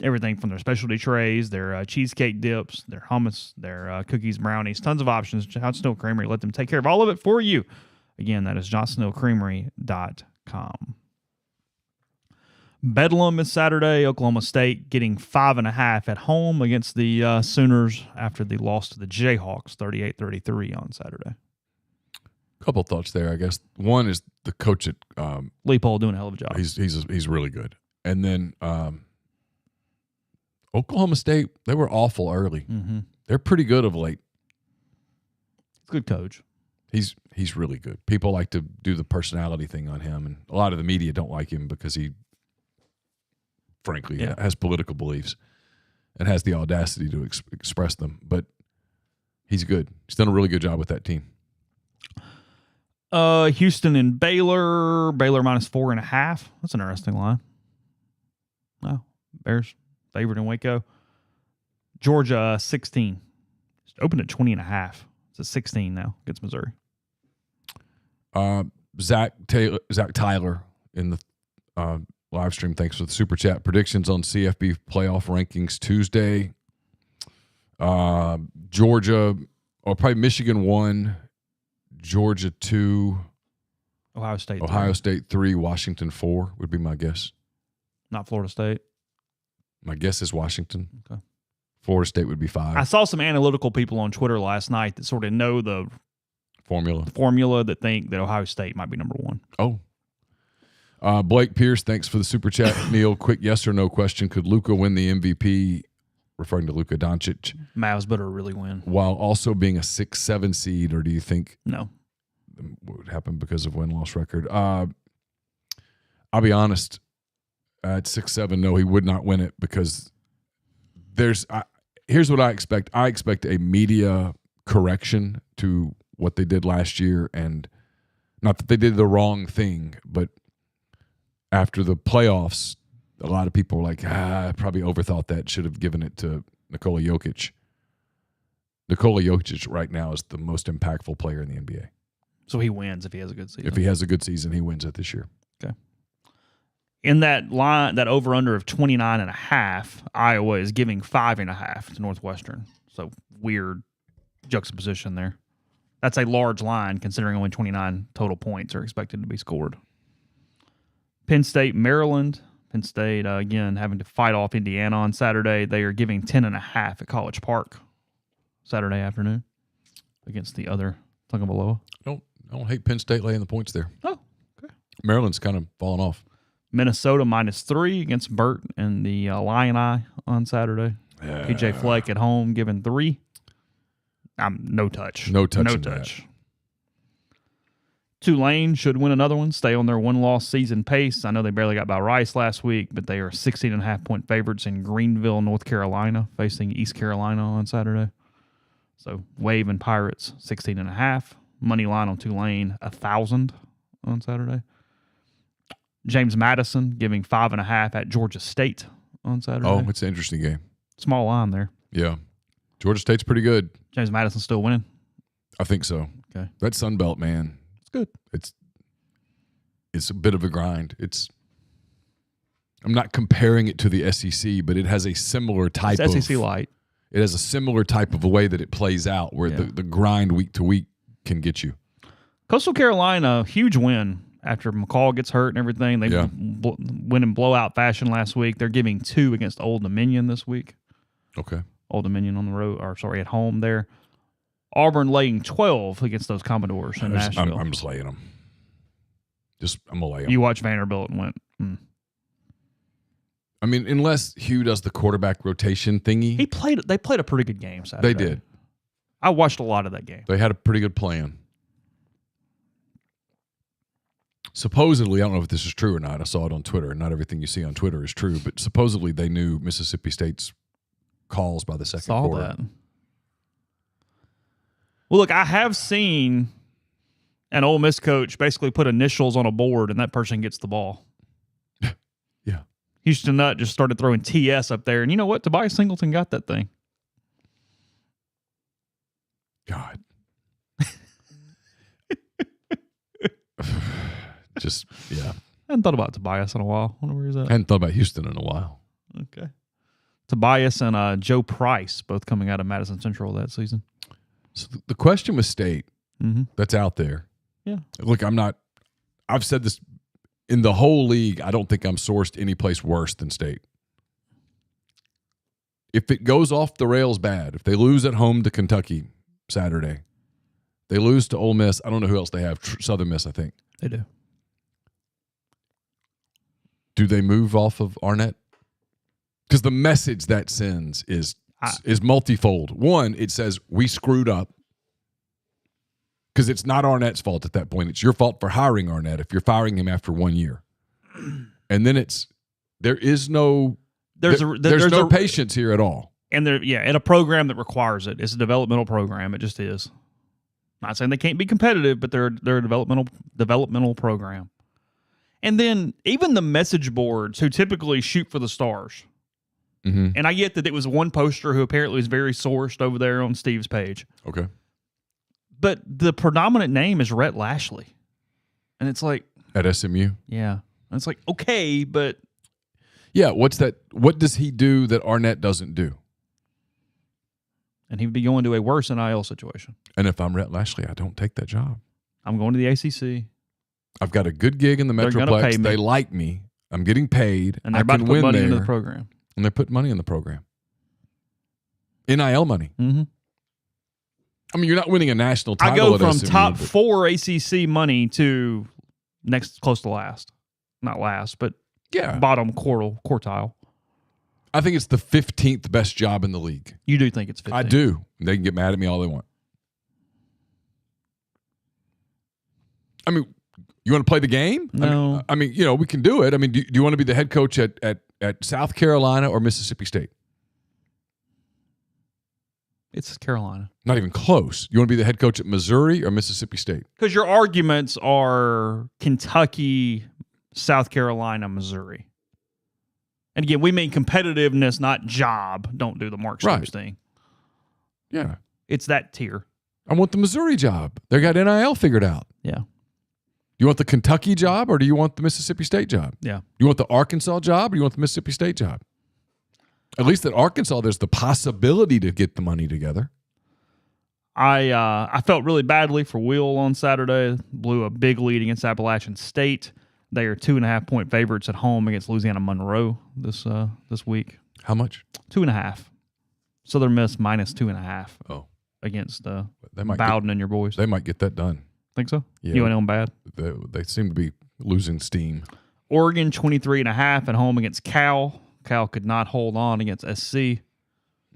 everything from their specialty trays, their cheesecake dips, their hummus, their cookies, brownies, tons of options. John Snow Creamery, let them take care of all of it for you. Again, that is johnsnowcreamery.com. Bedlam is Saturday. Oklahoma State getting 5.5 at home against the Sooners after the loss to the Jayhawks, 38-33 on Saturday. Couple thoughts there, I guess. One is the coach at Leipold doing a hell of a job. He's really good. And then Oklahoma State, they were awful early. Mm-hmm. They're pretty good of late. Good coach. He's really good. People like to do the personality thing on him, and a lot of the media don't like him because he, frankly, has political beliefs and has the audacity to express them. But he's good. He's done a really good job with that team. Houston and Baylor. Baylor minus 4.5. That's an interesting line. Oh, Bears favored in Waco. Georgia 16. Just opened at 20.5. It's a 16 now against Missouri. Zach Tyler in the live stream. Thanks for the super chat. Predictions on CFB playoff rankings Tuesday. Georgia, or probably Michigan 1. Georgia 2, Ohio State 3, Washington 4 would be my guess. Not Florida State. My guess is Washington. Okay. Florida State would be 5. I saw some analytical people on Twitter last night that sort of know the formula that think that Ohio State might be number 1. Oh. Blake Pierce, thanks for the super chat. Neal, quick yes or no question. Could Luka win the MVP, referring to Luka Doncic? Mavs better really win. While also being a 6-7 seed, or do you think no? What would happen because of win-loss record? I'll be honest. At 6-7, no, he would not win it because here's what I expect. I expect a media correction to what they did last year, and not that they did the wrong thing, but after the playoffs, a lot of people were like, I probably overthought that, should have given it to Nikola Jokic. Nikola Jokic right now is the most impactful player in the NBA. So he wins if he has a good season. If he has a good season, he wins it this year. Okay. In that line, that over-under of 29.5, Iowa is giving 5.5 to Northwestern. So weird juxtaposition there. That's a large line considering only 29 total points are expected to be scored. Penn State, Maryland. Penn State, again, having to fight off Indiana on Saturday. They are giving 10.5 at College Park Saturday afternoon against the other Tagovailoa. I don't hate Penn State laying the points there. Oh, okay. Maryland's kind of falling off. Minnesota -3 against Burt and the Lion Eye on Saturday. PJ Fleck at home giving 3. No touch. No touch. No touch. Tulane should win another one, stay on their one-loss season pace. I know they barely got by Rice last week, but they are 16.5-point favorites in Greenville, North Carolina, facing East Carolina on Saturday. So Wave and Pirates 16.5. Money line on Tulane 1,000 on Saturday. James Madison giving 5.5 at Georgia State on Saturday. Oh, it's an interesting game. Small line there. Yeah. Georgia State's pretty good. James Madison still winning? I think so. Okay. That Sun Belt, man. It's good. It's a bit of a grind. I'm not comparing it to the SEC, but it has a similar type of SEC light. It has a similar type of a way that it plays out where the grind week to week can get you. Coastal Carolina, huge win after McCall gets hurt and everything. They win in blowout fashion last week. They're giving 2 against Old Dominion this week. Okay. Old Dominion on the road, at home there. Auburn laying 12 against those Commodores in Nashville. I'm just laying them. I'm going to lay them. You watch Vanderbilt and went, I mean, unless Hugh does the quarterback rotation thingy. They played a pretty good game Saturday. They did. I watched a lot of that game. They had a pretty good plan. Supposedly, I don't know if this is true or not. I saw it on Twitter, and not everything you see on Twitter is true, but supposedly they knew Mississippi State's calls by the second quarter. That. Well, look, I have seen an Ole Miss coach basically put initials on a board, and that person gets the ball. Yeah. Houston Nutt just started throwing TS up there, and you know what? Tobias Singleton got that thing. God. I hadn't thought about Tobias in a while. I wonder where he's at. I hadn't thought about Houston in a while. Okay. Tobias and Joe Price, both coming out of Madison Central that season. So the question with State that's out there. Yeah. Look, I've said this in the whole league. I don't think I'm sourced any place worse than State. If it goes off the rails bad, if they lose at home to Kentucky Saturday, they lose to Ole Miss. I don't know who else they have. Southern Miss, I think. They do. Do they move off of Arnett? Because the message that sends is multifold. One, it says we screwed up because it's not Arnett's fault at that point. It's your fault for hiring Arnett if you're firing him after 1 year. And then there's no patience here at all. And in a program that requires it. It's a developmental program. It just is. Not saying they can't be competitive, but they're a developmental program. And then even the message boards who typically shoot for the stars. Mm-hmm. And I get that it was one poster who apparently is very sourced over there on Steve's page. Okay. But the predominant name is Rhett Lashley. And it's like... At SMU? Yeah. And it's like, okay, but... Yeah, what's that? What does he do that Arnett doesn't do? And he would be going to a worse NIL situation. And if I'm Rhett Lashley, I don't take that job. I'm going to the ACC. I've got a good gig in the Metroplex. They like me. I'm getting paid. And they're about to put money into the program. And they're putting money in the program. NIL money. Mm-hmm. I mean, you're not winning a national title. I go from SMU, top 4 ACC money to next close to last. Not last, but bottom quartile. I think it's the 15th best job in the league. You do think it's 15th? I do. They can get mad at me all they want. I mean, you want to play the game? No. I mean, we can do it. I mean, do you want to be the head coach at South Carolina or Mississippi State? It's Carolina. Not even close. You want to be the head coach at Missouri or Mississippi State? Because your arguments are Kentucky, South Carolina, Missouri. And again, we mean competitiveness, not job. Don't do the Mark Stoops thing. Yeah. It's that tier. I want the Missouri job. They got NIL figured out. Yeah. You want the Kentucky job or do you want the Mississippi State job? Yeah. You want the Arkansas job or you want the Mississippi State job? At least at Arkansas, there's the possibility to get the money together. I felt really badly for Will on Saturday. Blew a big lead against Appalachian State. They are 2.5-point favorites at home against Louisiana Monroe this week. How much? 2.5. Southern Miss minus 2.5. Oh, against Bowden and your boys. They might get that done. Think so? Yeah. You ain't on bad. They seem to be losing steam. Oregon 23.5 at home against Cal. Cal could not hold on against SC.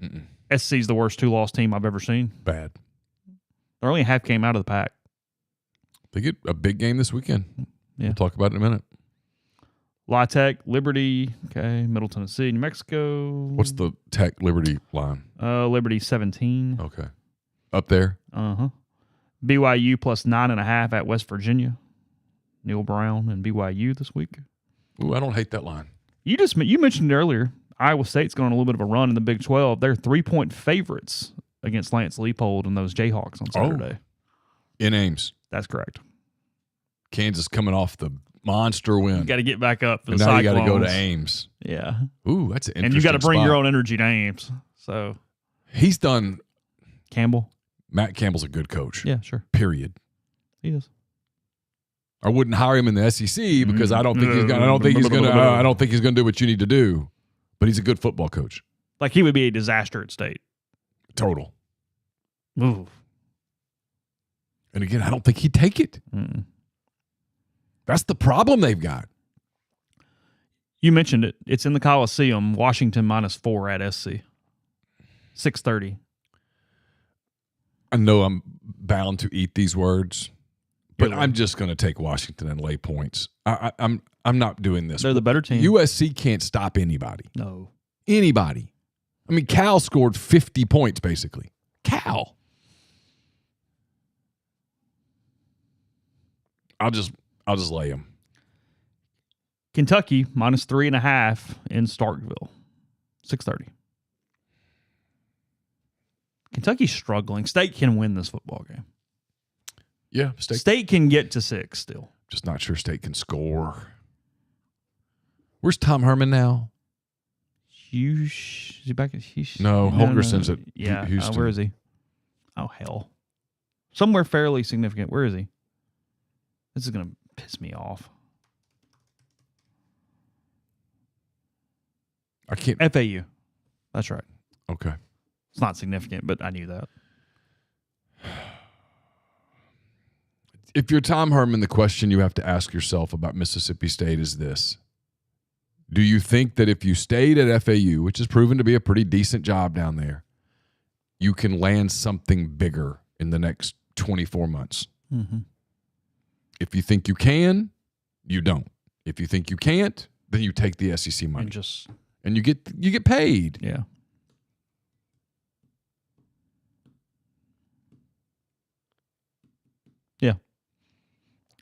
Mm-mm. SC's the worst 2-loss team I've ever seen. Bad. They're only a half game out of the pack. They get a big game this weekend. Yeah. We'll talk about it in a minute. La Tech, Liberty, okay, Middle Tennessee, New Mexico. What's the Tech Liberty line? Liberty 17. Okay. Up there? Uh-huh. BYU plus 9.5 at West Virginia. Neal Brown and BYU this week. Ooh, I don't hate that line. You mentioned earlier, Iowa State's going on a little bit of a run in the Big 12. They're 3-point favorites against Lance Leipold and those Jayhawks on Saturday. In Ames. That's correct. Kansas coming off the monster win. You got to get back up for the Cyclones. Now you got to go to Ames. Yeah. Ooh, that's an interesting And you got to bring spot. your own energy to Ames. So he's done. Campbell. Matt Campbell's a good coach. Yeah, sure. Period. He is. I wouldn't hire him in the SEC because I don't think he's going. I don't think he's going to do what you need to do. But he's a good football coach. Like he would be a disaster at State. Total. Ooh. And again, I don't think he'd take it. Mm. That's the problem they've got. You mentioned it. It's in the Coliseum. Washington -4 at SC. 6:30. I know I'm bound to eat these words, but I'm just going to take Washington and lay points. I'm not doing this. They're the better team. USC can't stop anybody. No. Anybody. I mean, Cal scored 50 points, basically. Cal. I'll just lay them. Kentucky -3.5 in Starkville. 6:30. Kentucky's struggling. State can win this football game. Yeah, State can get to 6 still. Just not sure State can score. Where's Tom Herman now? Is he back at Houston? No, Holgerson's at Houston. Where is he? Oh, hell. Somewhere fairly significant. Where is he? This is going to piss me off. I can't. FAU. That's right. Okay. It's not significant, but I knew that. If you're Tom Herman, the question you have to ask yourself about Mississippi State is this. Do you think that if you stayed at FAU, which has proven to be a pretty decent job down there, you can land something bigger in the next 24 months? Mm-hmm. If you think you can, you don't. If you think you can't, then you take the SEC money. And you get paid. Yeah. Yeah.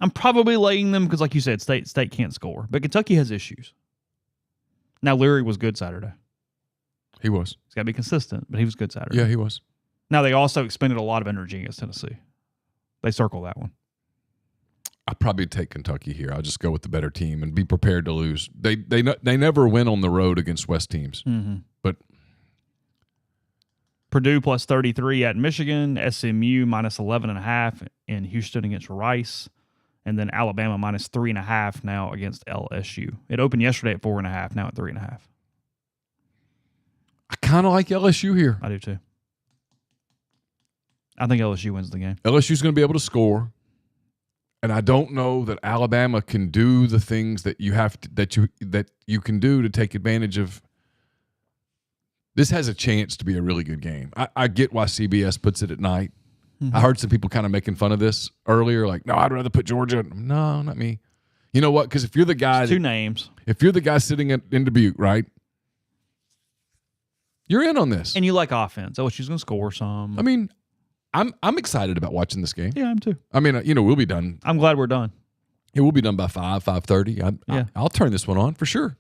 I'm probably laying them because, like you said, State can't score. But Kentucky has issues. Now, Leary was good Saturday. He was. He's got to be consistent, but he was good Saturday. Yeah, he was. Now, they also expended a lot of energy against Tennessee. They circle that one. I'll probably take Kentucky here. I'll just go with the better team and be prepared to lose. They never win on the road against West teams. Mm-hmm. But Purdue plus 33 at Michigan, SMU minus 11.5 in Houston against Rice, and then Alabama minus 3.5 now against LSU. It opened yesterday at 4.5, now at 3.5. I kind of like LSU here. I do too. I think LSU wins the game. LSU's going to be able to score. And I don't know that Alabama can do the things that you can do to take advantage of. This has a chance to be a really good game. I get why CBS puts it at night. Mm-hmm. I heard some people kind of making fun of this earlier, like, no, I'd rather put Georgia. No, not me. You know what? Because if you're the guy, two names. If you're the guy sitting in Dubuque, right? You're in on this, and you like offense. Oh, she's going to score some. I mean, I'm excited about watching this game. Yeah, I'm too. I mean, we'll be done. I'm glad we're done. It will be done by 5:30. I'll turn this one on for sure.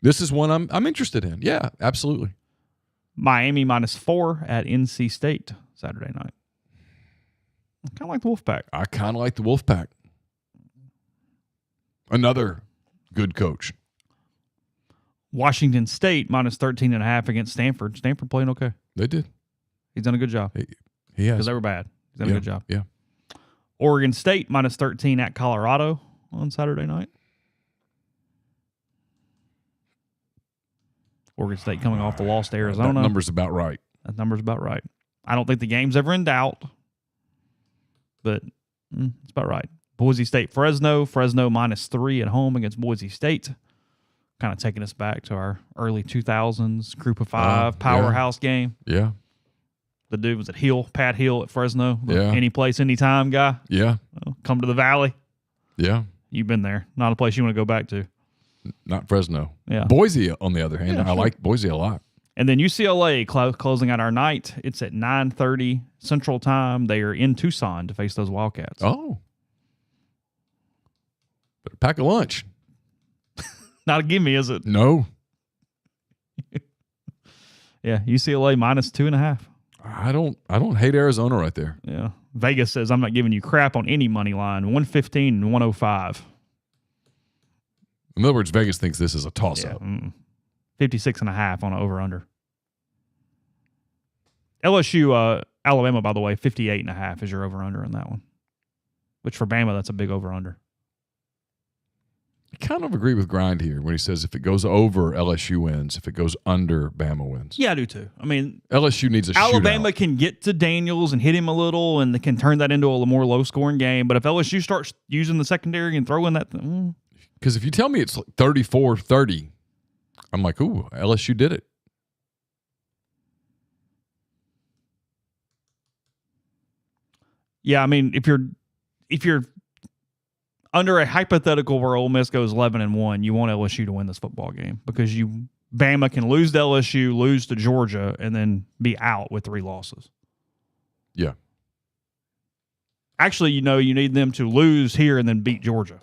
This is one I'm interested in. Yeah, absolutely. Miami minus 4 at NC State Saturday night. I kind of like the Wolfpack. I kind of like the Wolfpack. Another good coach. Washington State minus 13.5 against Stanford. Stanford playing okay. They did. He's done a good job. He has. Because they were bad. He's done a good job. Yeah. Oregon State minus 13 at Colorado on Saturday night. Oregon State coming off the loss to Arizona. That number's about right. That number's about right. I don't think the game's ever in doubt, but it's about right. Boise State, Fresno. Fresno minus 3 at home against Boise State. Kind of taking us back to our early 2000s group of 5 powerhouse game. Yeah. The dude was at Pat Hill at Fresno. Yeah. Any place, anytime guy. Yeah. Come to the Valley. Yeah. You've been there. Not a place you want to go back to. Not Fresno. Yeah. Boise, on the other hand, I like Boise a lot. And then UCLA closing out our night. It's at 9:30 Central Time. They are in Tucson to face those Wildcats. Oh. Better pack a lunch. Not a gimme, is it? No. Yeah, UCLA minus 2.5. I don't hate Arizona right there. Yeah. Vegas says I'm not giving you crap on any money line. 115 and 105. In other words, Vegas thinks this is a toss-up. 56.5 on an over-under. LSU, Alabama, by the way, 58.5 is your over-under in that one. Which for Bama, that's a big over-under. I kind of agree with Grind here when he says if it goes over, LSU wins. If it goes under, Bama wins. Yeah, I do too. I mean, LSU needs a Alabama shootout. can get to Daniels and hit him a little, and they can turn that into a more low-scoring game. But if LSU starts using the secondary and throwing that, because if you tell me it's like 34-30, I'm like, ooh, LSU did it. Yeah, I mean, if you're under a hypothetical where Ole Miss goes 11-1, you want LSU to win this football game because Bama can lose to LSU, lose to Georgia, and then be out with 3 losses. Yeah. Actually, you need them to lose here and then beat Georgia.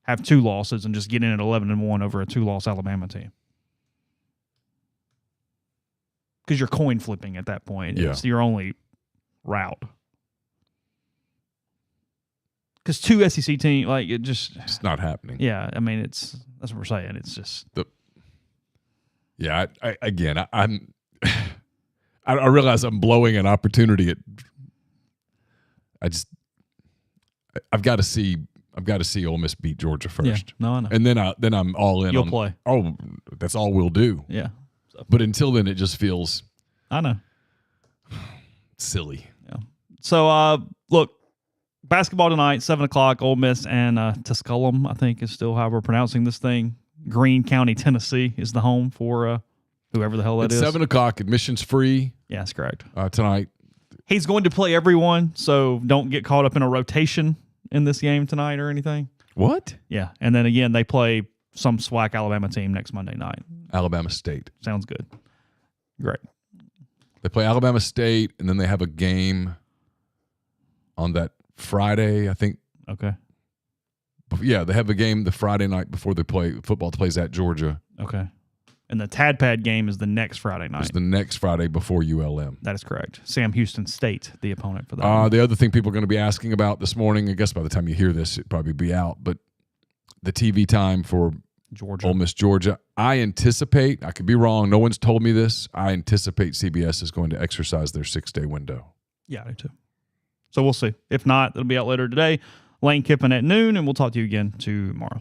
Have 2 losses and just get in at 11-1 over a 2-loss Alabama team. Because you're coin flipping at that point. Yeah. It's your only route. Because 2 SEC teams, it's not happening. Yeah, I mean, that's what we're saying. It's just Yeah, I'm I realize I'm blowing an opportunity. I've got to see Ole Miss beat Georgia first. Yeah, no, I know. And then I'm all in. You'll play. Oh, that's all we'll do. Yeah. So. But until then, it just feels. I know. Silly. Yeah. So look, basketball tonight, 7:00. Ole Miss and Tusculum, I think is still how we're pronouncing this thing. Greene County, Tennessee is the home for whoever the hell that is. 7:00. Admissions free. Yeah, that's correct. Tonight. He's going to play everyone, so don't get caught up in a rotation in this game tonight or anything. What? Yeah, and then again, they play some SWAC Alabama team next Monday night. Alabama State. Sounds good. Great. They play Alabama State, and then they have a game on that Friday, I think. Okay. Yeah, they have a game the Friday night before they play football. Plays at Georgia. Okay. And the Tadpad game is the next Friday night. It's the next Friday before ULM. That is correct. Sam Houston State, the opponent for that. The other thing people are going to be asking about this morning, I guess by the time you hear this, it'll probably be out, but the TV time for Georgia. Ole Miss, Georgia. I anticipate, I could be wrong, no one's told me this, I anticipate CBS is going to exercise their 6-day window. Yeah, I do too. So we'll see. If not, it'll be out later today. Lane Kiffin at noon, and we'll talk to you again tomorrow.